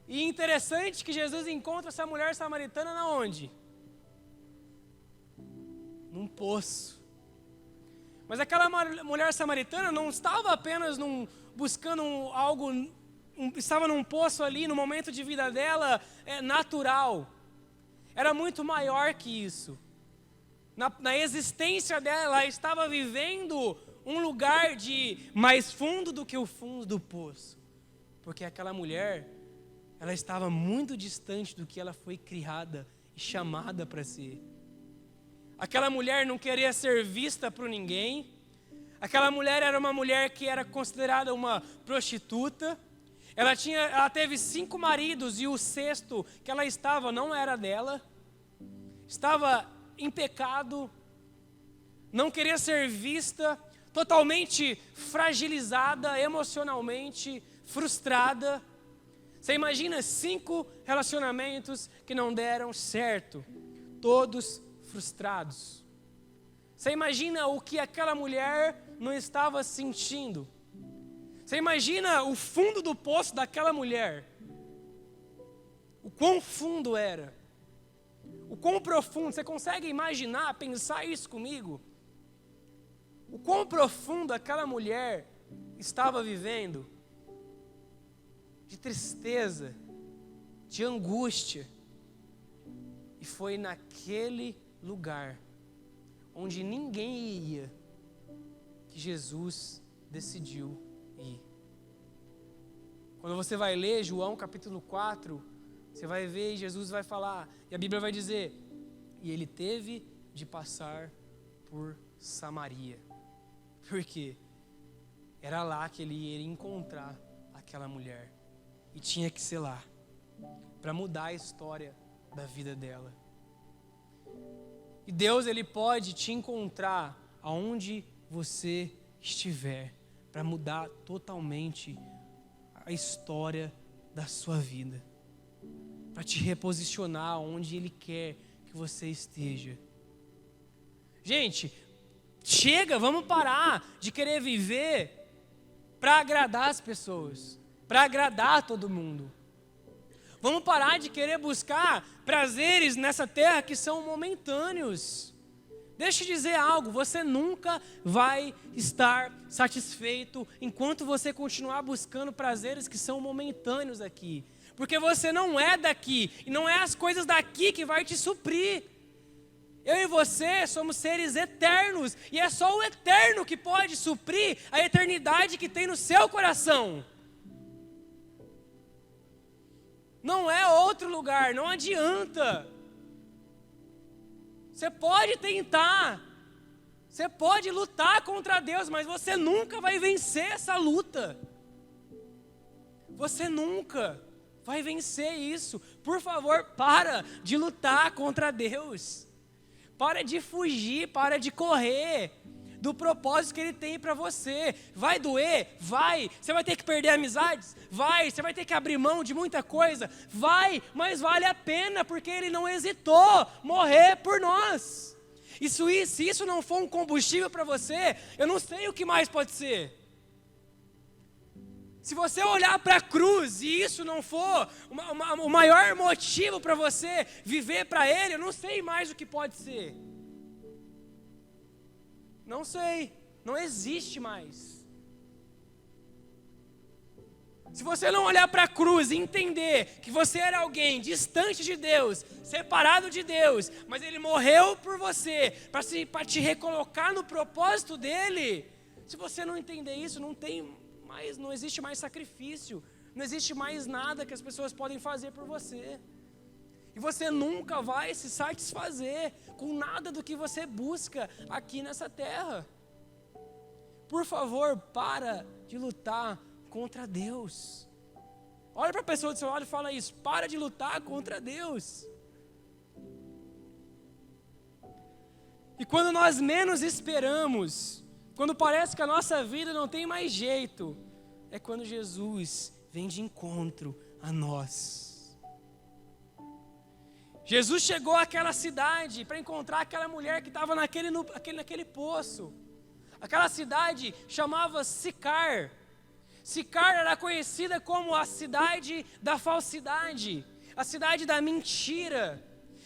E interessante que Jesus encontra essa mulher samaritana na onde? Num poço. Mas aquela mulher samaritana não estava apenas buscando algo, estava num poço ali, no momento de vida dela, natural. Era muito maior que isso. Na existência dela, ela estava vivendo um lugar de mais fundo do que o fundo do poço. Porque aquela mulher, ela estava muito distante do que ela foi criada e chamada para ser. Aquela mulher não queria ser vista por ninguém. Aquela mulher era uma mulher que era considerada uma prostituta. Ela teve 5 maridos e o 6º que ela estava não era dela. Estava em pecado, não queria ser vista, totalmente fragilizada emocionalmente, frustrada. Você imagina 5 relacionamentos que não deram certo, todos frustrados. Você imagina o que aquela mulher não estava sentindo. Você imagina o fundo do poço daquela mulher. O quão fundo era. O quão profundo. Você consegue imaginar, pensar isso comigo? O quão profundo aquela mulher estava vivendo. De tristeza, de angústia. E foi naquele lugar onde ninguém ia que Jesus decidiu ir. Quando você vai ler João capítulo 4, você vai ver e Jesus vai falar, e a Bíblia vai dizer, e ele teve de passar por Samaria. Por quê? Era lá que ele ia encontrar aquela mulher. E tinha que ser lá, para mudar a história da vida dela. E Deus, ele pode te encontrar aonde você estiver, para mudar totalmente a história da sua vida, para te reposicionar onde Ele quer que você esteja. Gente, chega, vamos parar de querer viver para agradar as pessoas, para agradar todo mundo. Vamos parar de querer buscar prazeres nessa terra que são momentâneos. Deixa eu dizer algo, você nunca vai estar satisfeito enquanto você continuar buscando prazeres que são momentâneos aqui. Porque você não é daqui, e não é as coisas daqui que vai te suprir. Eu e você somos seres eternos, e é só o eterno que pode suprir a eternidade que tem no seu coração. Não é outro lugar, não adianta. Você pode tentar, você pode lutar contra Deus, mas você nunca vai vencer essa luta. Você nunca vai vencer isso. Por favor, para de lutar contra Deus. Para de fugir, para de correr do propósito que Ele tem para você. Vai doer? Vai. Você vai ter que perder amizades? Vai. Você vai ter que abrir mão de muita coisa? Vai. Mas vale a pena, porque Ele não hesitou morrer por nós. Se isso não for um combustível para você, eu não sei o que mais pode ser. Se você olhar para a cruz e isso não for o maior motivo para você viver para Ele, eu não sei mais o que pode ser. Não sei, não existe mais. Se você não olhar para a cruz e entender que você era alguém distante de Deus, separado de Deus, mas Ele morreu por você, para te recolocar no propósito dEle, se você não entender isso, não existe mais sacrifício, não existe mais nada que as pessoas podem fazer por você. E você nunca vai se satisfazer com nada do que você busca aqui nessa terra. Por favor, para de lutar contra Deus. Olha para a pessoa do seu lado e fala isso: para de lutar contra Deus. E quando nós menos esperamos, quando parece que a nossa vida não tem mais jeito, é quando Jesus vem de encontro a nós. Jesus chegou àquela cidade para encontrar aquela mulher que estava naquele poço. Aquela cidade chamava Sicar. Sicar era conhecida como a cidade da falsidade, a cidade da mentira.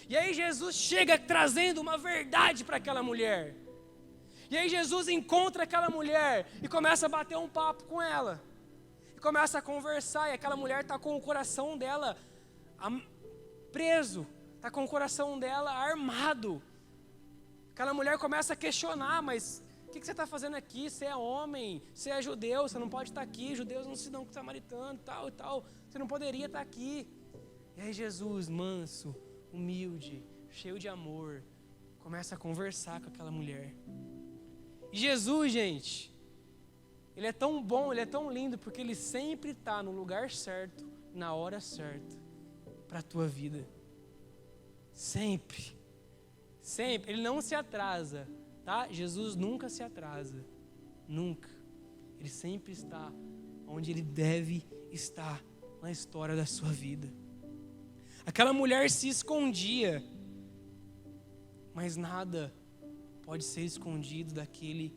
E aí Jesus chega trazendo uma verdade para aquela mulher. E aí Jesus encontra aquela mulher e começa a bater um papo com ela. E começa a conversar, e aquela mulher está com o coração dela preso. Está com o coração dela armado. Aquela mulher começa a questionar: mas o que você está fazendo aqui? Você é homem, você é judeu, você não pode estar aqui. Judeus não se dão com samaritano, tal e tal. Você não poderia estar aqui. E aí Jesus, manso, humilde, cheio de amor, começa a conversar com aquela mulher. E Jesus, gente, Ele é tão bom, Ele é tão lindo, porque Ele sempre está no lugar certo, na hora certa, para a tua vida. Sempre, sempre, Ele não se atrasa, tá? Jesus nunca se atrasa, nunca. Ele sempre está onde Ele deve estar na história da sua vida. Aquela mulher se escondia, mas nada pode ser escondido daquele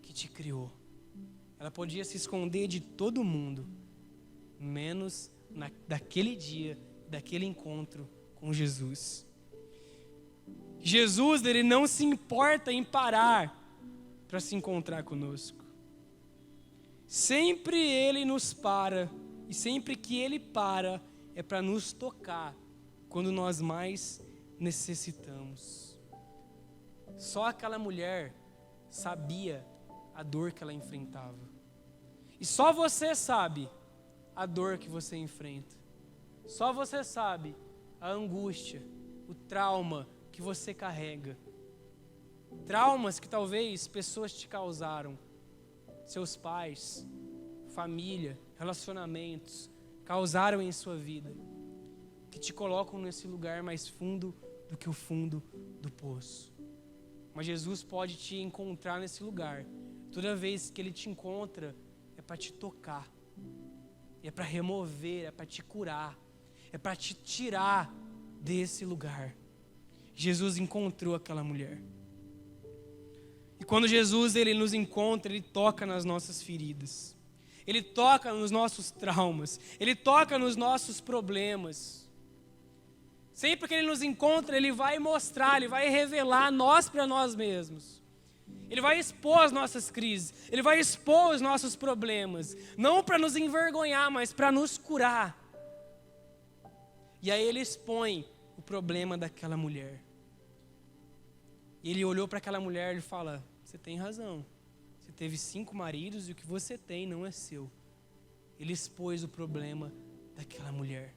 que te criou. Ela podia se esconder de todo mundo, menos daquele dia, daquele encontro com Jesus. Jesus, Ele não se importa em parar para se encontrar conosco. Sempre Ele nos para, e sempre que Ele para, é para nos tocar quando nós mais necessitamos. Só aquela mulher sabia a dor que ela enfrentava. E só você sabe a dor que você enfrenta. Só você sabe a angústia, o trauma que você carrega. Traumas que talvez pessoas te causaram. Seus pais, família, relacionamentos causaram em sua vida. Que te colocam nesse lugar mais fundo do que o fundo do poço. Mas Jesus pode te encontrar nesse lugar, Toda vez que Ele te encontra, é para te tocar, é para remover, é para te curar, é para te tirar desse lugar. Jesus encontrou aquela mulher. E quando Jesus Ele nos encontra, Ele toca nas nossas feridas. Ele toca nos nossos traumas. Ele toca nos nossos problemas. Sempre que Ele nos encontra, Ele vai mostrar, Ele vai revelar nós para nós mesmos. Ele vai expor as nossas crises. Ele vai expor os nossos problemas. Não para nos envergonhar, mas para nos curar. E aí Ele expõe o problema daquela mulher. E Ele olhou para aquela mulher e fala: você tem razão. Você teve 5 maridos e o que você tem não é seu. Ele expôs o problema daquela mulher.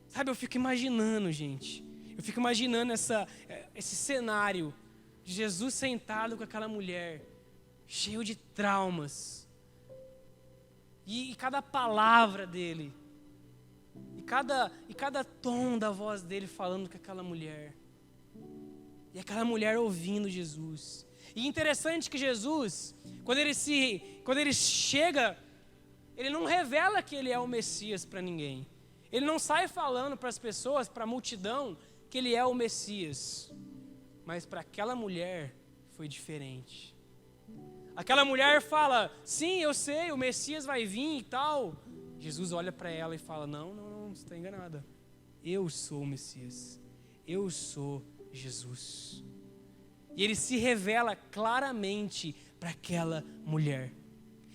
Sabe, eu fico imaginando, gente. Eu fico imaginando esse cenário de Jesus sentado com aquela mulher, cheio de traumas. E cada palavra dele, e cada tom da voz dele falando com aquela mulher. E aquela mulher ouvindo Jesus. E interessante que Jesus, quando ele chega, ele não revela que ele é o Messias para ninguém. Ele não sai falando para as pessoas, para a multidão, que ele é o Messias. Mas para aquela mulher foi diferente. Aquela mulher fala: sim, eu sei, o Messias vai vir e tal. Jesus olha para ela e fala: não, você está enganada. Eu sou o Messias. Eu sou Jesus. E ele se revela claramente para aquela mulher.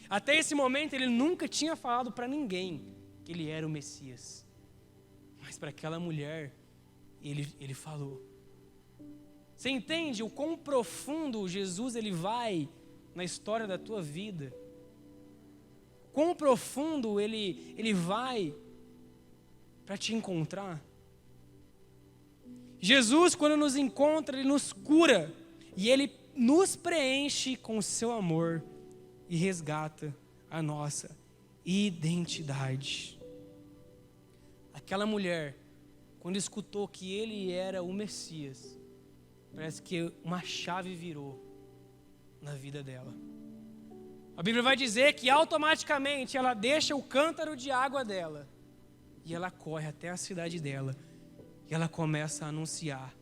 Até esse momento ele nunca tinha falado para ninguém que ele era o Messias. Mas para aquela mulher ele falou. Você entende o quão profundo Jesus ele vai na história da tua vida? Quão profundo ele vai para te encontrar? Jesus, quando nos encontra, Ele nos cura. E Ele nos preenche com o seu amor e resgata a nossa identidade. Aquela mulher, quando escutou que Ele era o Messias, parece que uma chave virou na vida dela. A Bíblia vai dizer que automaticamente ela deixa o cântaro de água dela e ela corre até a cidade dela. E ela começa a anunciar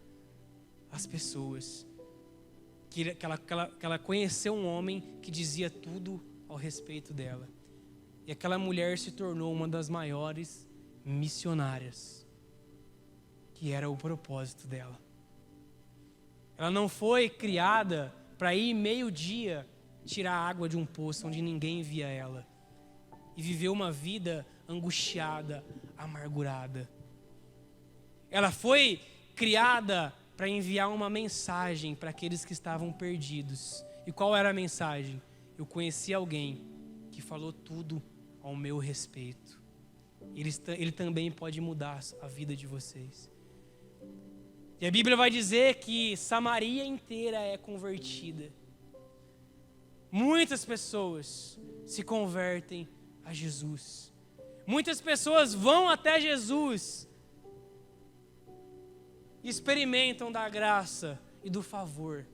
às pessoas que ela conheceu um homem que dizia tudo ao respeito dela. E aquela mulher se tornou uma das maiores missionárias, que era o propósito dela. Ela não foi criada para ir meio-dia tirar água de um poço onde ninguém via ela e viver uma vida angustiada, amargurada. Ela foi criada para enviar uma mensagem para aqueles que estavam perdidos. E qual era a mensagem? Eu conheci alguém que falou tudo ao meu respeito. Ele também pode mudar a vida de vocês. E a Bíblia vai dizer que Samaria inteira é convertida. Muitas pessoas se convertem a Jesus. Muitas pessoas vão até Jesus e experimentam da graça e do favor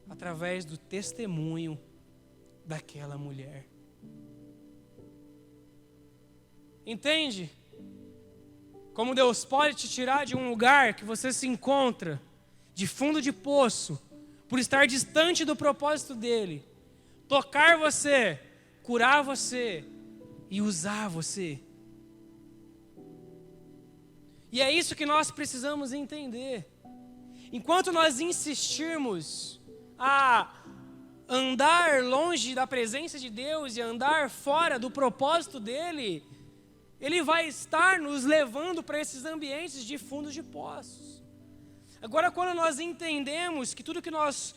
através do testemunho daquela mulher. Entende? Como Deus pode te tirar de um lugar que você se encontra, de fundo de poço, por estar distante do propósito dele, tocar você, curar você e usar você. E é isso que nós precisamos entender. Enquanto nós insistirmos a andar longe da presença de Deus e andar fora do propósito dele, ele vai estar nos levando para esses ambientes de fundos de poços. Agora, quando nós entendemos que tudo que nós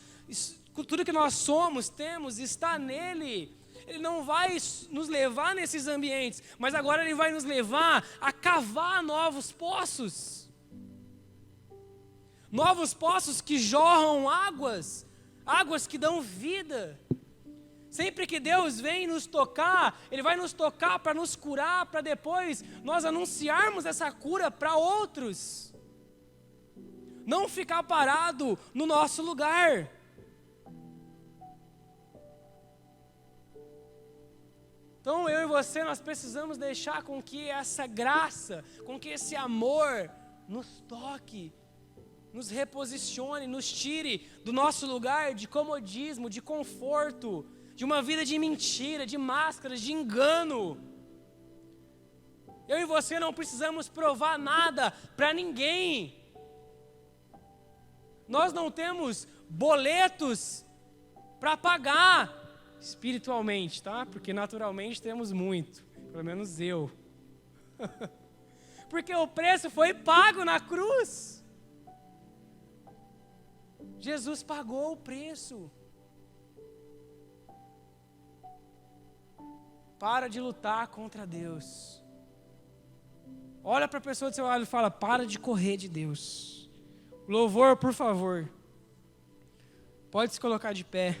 somos, temos, está nele, ele não vai nos levar nesses ambientes, mas agora ele vai nos levar a cavar novos poços. Novos poços que jorram águas que dão vida. Sempre que Deus vem nos tocar, Ele vai nos tocar para nos curar, para depois nós anunciarmos essa cura para outros. Não ficar parado no nosso lugar. Então eu e você, nós precisamos deixar com que essa graça, com que esse amor nos toque, nos reposicione, nos tire do nosso lugar de comodismo, de conforto, de uma vida de mentira, de máscaras, de engano. Eu e você não precisamos provar nada para ninguém. Nós não temos boletos para pagar espiritualmente, tá? Porque naturalmente temos muito, pelo menos eu. Porque o preço foi pago na cruz. Jesus pagou o preço. Para de lutar contra Deus. Olha para a pessoa do seu lado e fala: para de correr de Deus. Louvor, por favor. Pode se colocar de pé.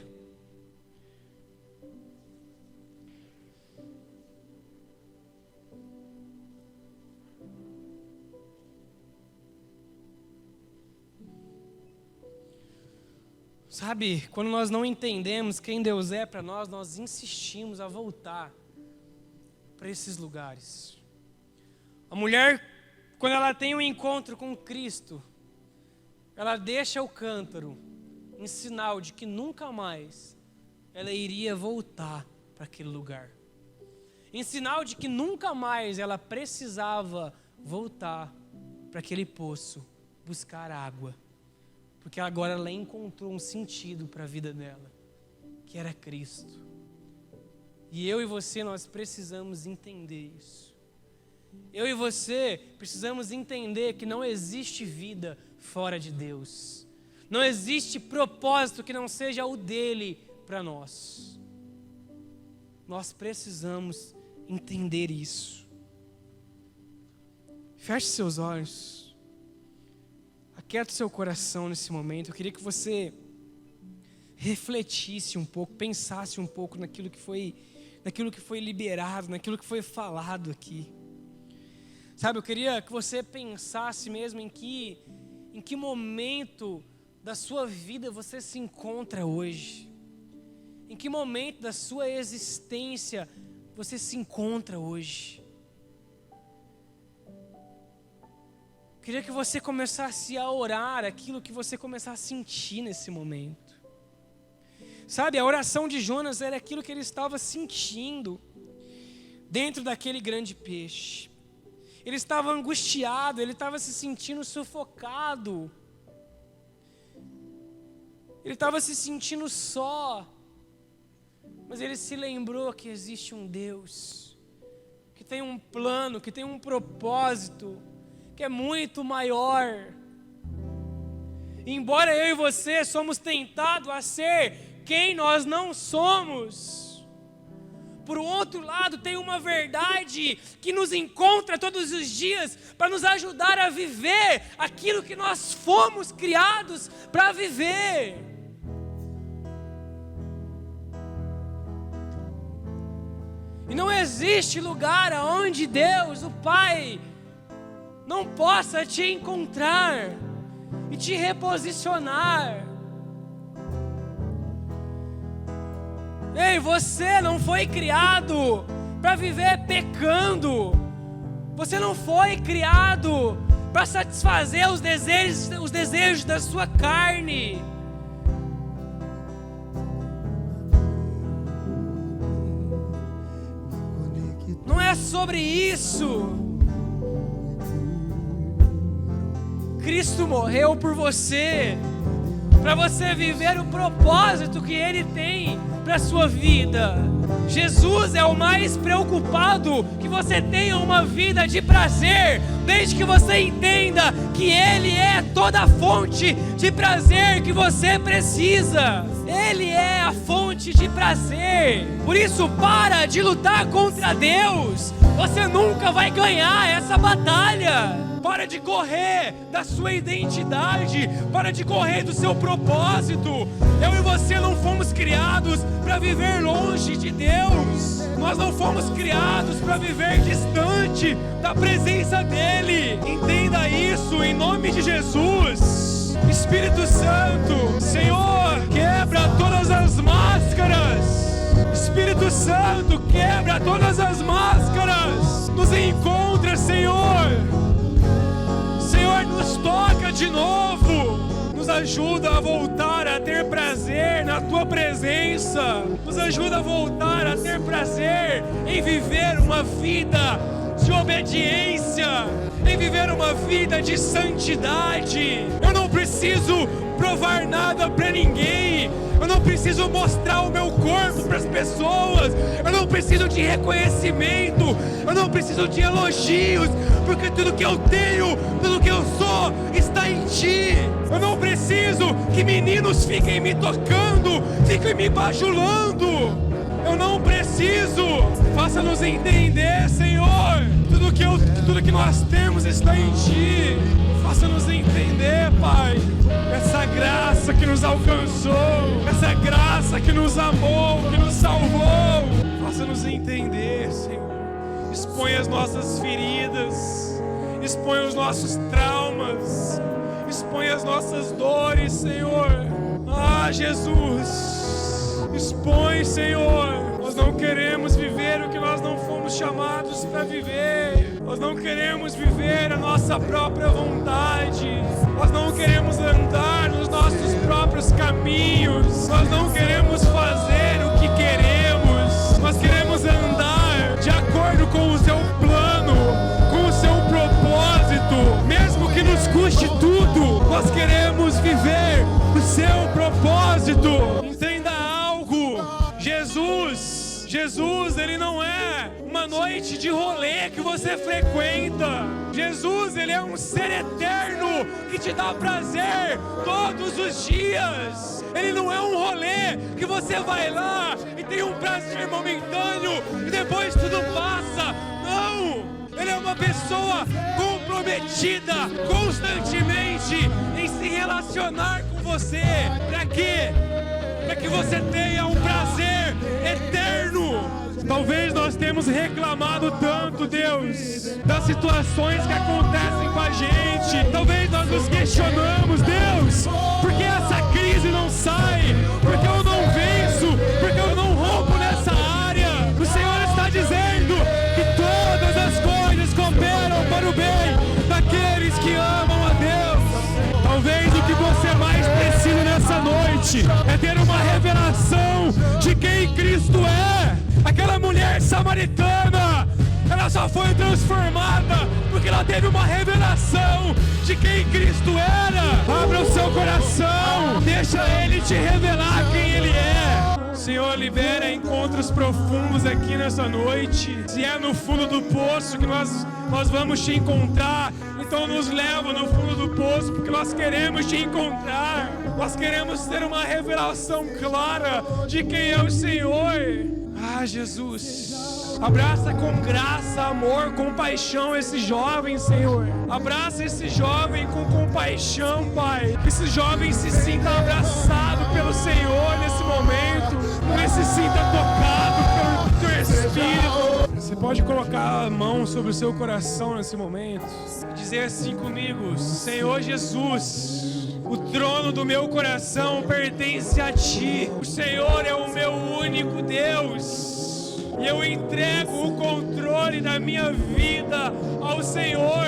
Sabe, quando nós não entendemos quem Deus é para nós, nós insistimos a voltar para esses lugares. A mulher, quando ela tem um encontro com Cristo, ela deixa o cântaro em sinal de que nunca mais ela iria voltar para aquele lugar. Em sinal de que nunca mais ela precisava voltar para aquele poço, buscar água. Porque agora ela encontrou um sentido para a vida dela, que era Cristo. E eu e você, nós precisamos entender isso. Eu e você precisamos entender que não existe vida fora de Deus. Não existe propósito que não seja o dele para nós. Nós precisamos entender isso. Feche seus olhos. Aquieta o seu coração nesse momento. Eu queria que você refletisse um pouco, pensasse um pouco naquilo que foi liberado, naquilo que foi falado aqui. Sabe, eu queria que você pensasse mesmo em que momento da sua vida você se encontra hoje. Em que momento da sua existência você se encontra hoje. Eu queria que você começasse a orar aquilo que você começar a sentir nesse momento. Sabe, a oração de Jonas era aquilo que ele estava sentindo dentro daquele grande peixe. Ele estava angustiado, ele estava se sentindo sufocado. Ele estava se sentindo só. Mas ele se lembrou que existe um Deus, que tem um plano, que tem um propósito, que é muito maior. E embora eu e você somos tentados a ser quem nós não somos, por outro lado tem uma verdade que nos encontra todos os dias para nos ajudar a viver aquilo que nós fomos criados para viver. E não existe lugar aonde Deus, o Pai, não possa te encontrar e te reposicionar. Ei, você não foi criado para viver pecando. Você não foi criado para satisfazer os desejos da sua carne. Não é sobre isso. Cristo morreu por você, para você viver o propósito que Ele tem para a sua vida. Jesus é o mais preocupado que você tenha uma vida de prazer, desde que você entenda que Ele é toda a fonte de prazer que você precisa. Ele é a fonte de prazer. Por isso, para de lutar contra Deus. Você nunca vai ganhar essa batalha. Para de correr da sua identidade. Para de correr do seu propósito. Eu e você não fomos criados para viver longe de Deus. Nós não fomos criados para viver distante da presença dEle. Entenda isso em nome de Jesus. Espírito Santo, Senhor, quebra todas as máscaras. Espírito Santo, quebra todas as máscaras. Nos encontra, Senhor. Senhor, nos toca de novo. Nos ajuda a voltar a ter prazer na Tua presença. Nos ajuda a voltar a ter prazer em viver uma vida de obediência, em viver uma vida de santidade. Eu não preciso provar nada para ninguém. Eu não preciso mostrar o meu corpo para as pessoas. Eu não preciso de reconhecimento. Eu não preciso de elogios, porque tudo que eu tenho, tudo que eu sou está em Ti. Eu não preciso que meninos fiquem me tocando, fiquem me bajulando. Eu não preciso. Faça-nos entender, Senhor. Tudo que nós temos está em Ti. Faça-nos entender, Pai. Essa graça que nos alcançou, essa graça que nos amou, que nos salvou. Faça-nos entender, Senhor. Expõe as nossas feridas, expõe os nossos traumas, expõe as nossas dores, Senhor. Ah, Jesus, expõe, Senhor. Nós não queremos viver o que nós não fomos chamados para viver. Nós não queremos viver a nossa própria vontade. Nós não queremos andar nos nossos próprios caminhos. Nós não queremos fazer o que queremos. Nós queremos andar de acordo com o Seu plano, com o Seu propósito. Mesmo que nos custe tudo, nós queremos viver o Seu propósito. Entenda algo. Jesus, Ele não é uma noite de rolê que você frequenta. Jesus, Ele é um ser eterno que te dá prazer todos os dias. Ele não é um rolê que você vai lá e tem um prazer momentâneo e depois tudo passa. Não! Ele é uma pessoa comprometida constantemente em se relacionar com você. Para quê? Para que você tenha um prazer eterno. Talvez nós temos reclamado tanto, Deus, das situações que acontecem com a gente. Talvez nós nos questionamos, Deus, por que essa crise não sai? Por que eu não venço? Por que eu não rompo nessa área? O Senhor está dizendo que todas as coisas cooperam para o bem daqueles que amam a Deus. Talvez o que você mais precisa nessa noite é ter uma revelação de quem Cristo é. Aquela mulher samaritana, ela só foi transformada porque ela teve uma revelação de quem Cristo era. Abra o seu coração, deixa Ele te revelar quem Ele é. Senhor, libera encontros profundos aqui nessa noite. Se é no fundo do poço que nós vamos te encontrar, então nos leva no fundo do poço, porque nós queremos te encontrar. Nós queremos ter uma revelação clara de quem é o Senhor. Ah, Jesus, abraça com graça, amor, compaixão esse jovem, Senhor. Abraça esse jovem com compaixão, Pai. Que esse jovem se sinta abraçado pelo Senhor nesse momento. Que ele se sinta tocado pelo Teu Espírito. Você pode colocar a mão sobre o seu coração nesse momento e dizer assim comigo: Senhor Jesus, o trono do meu coração pertence a Ti. O Senhor é o meu único Deus. E eu entrego o controle da minha vida ao Senhor.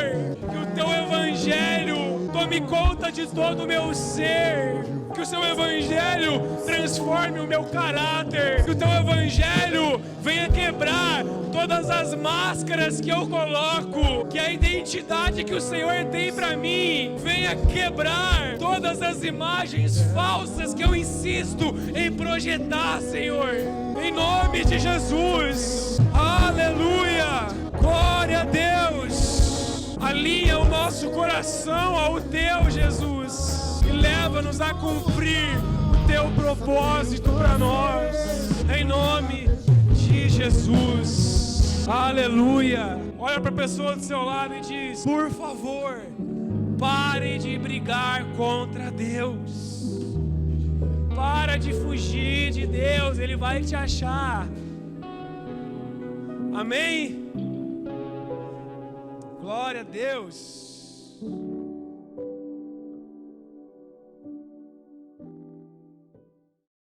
Que o Teu Evangelho tome conta de todo o meu ser. Que o Seu Evangelho transforme o meu caráter. Que o Teu Evangelho venha quebrar todas as máscaras que eu coloco. Que a identidade que o Senhor tem para mim venha quebrar todas as imagens falsas que eu insisto em projetar, Senhor. Em nome de Jesus. Aleluia. Glória a Deus. Alinha o nosso coração ao Teu, Jesus. E leva-nos a cumprir o Teu propósito para nós. Em nome de Jesus. Aleluia. Olha para a pessoa do seu lado e diz: por favor, pare de brigar contra Deus. Para de fugir de Deus, Ele vai te achar. Amém? Glória a Deus.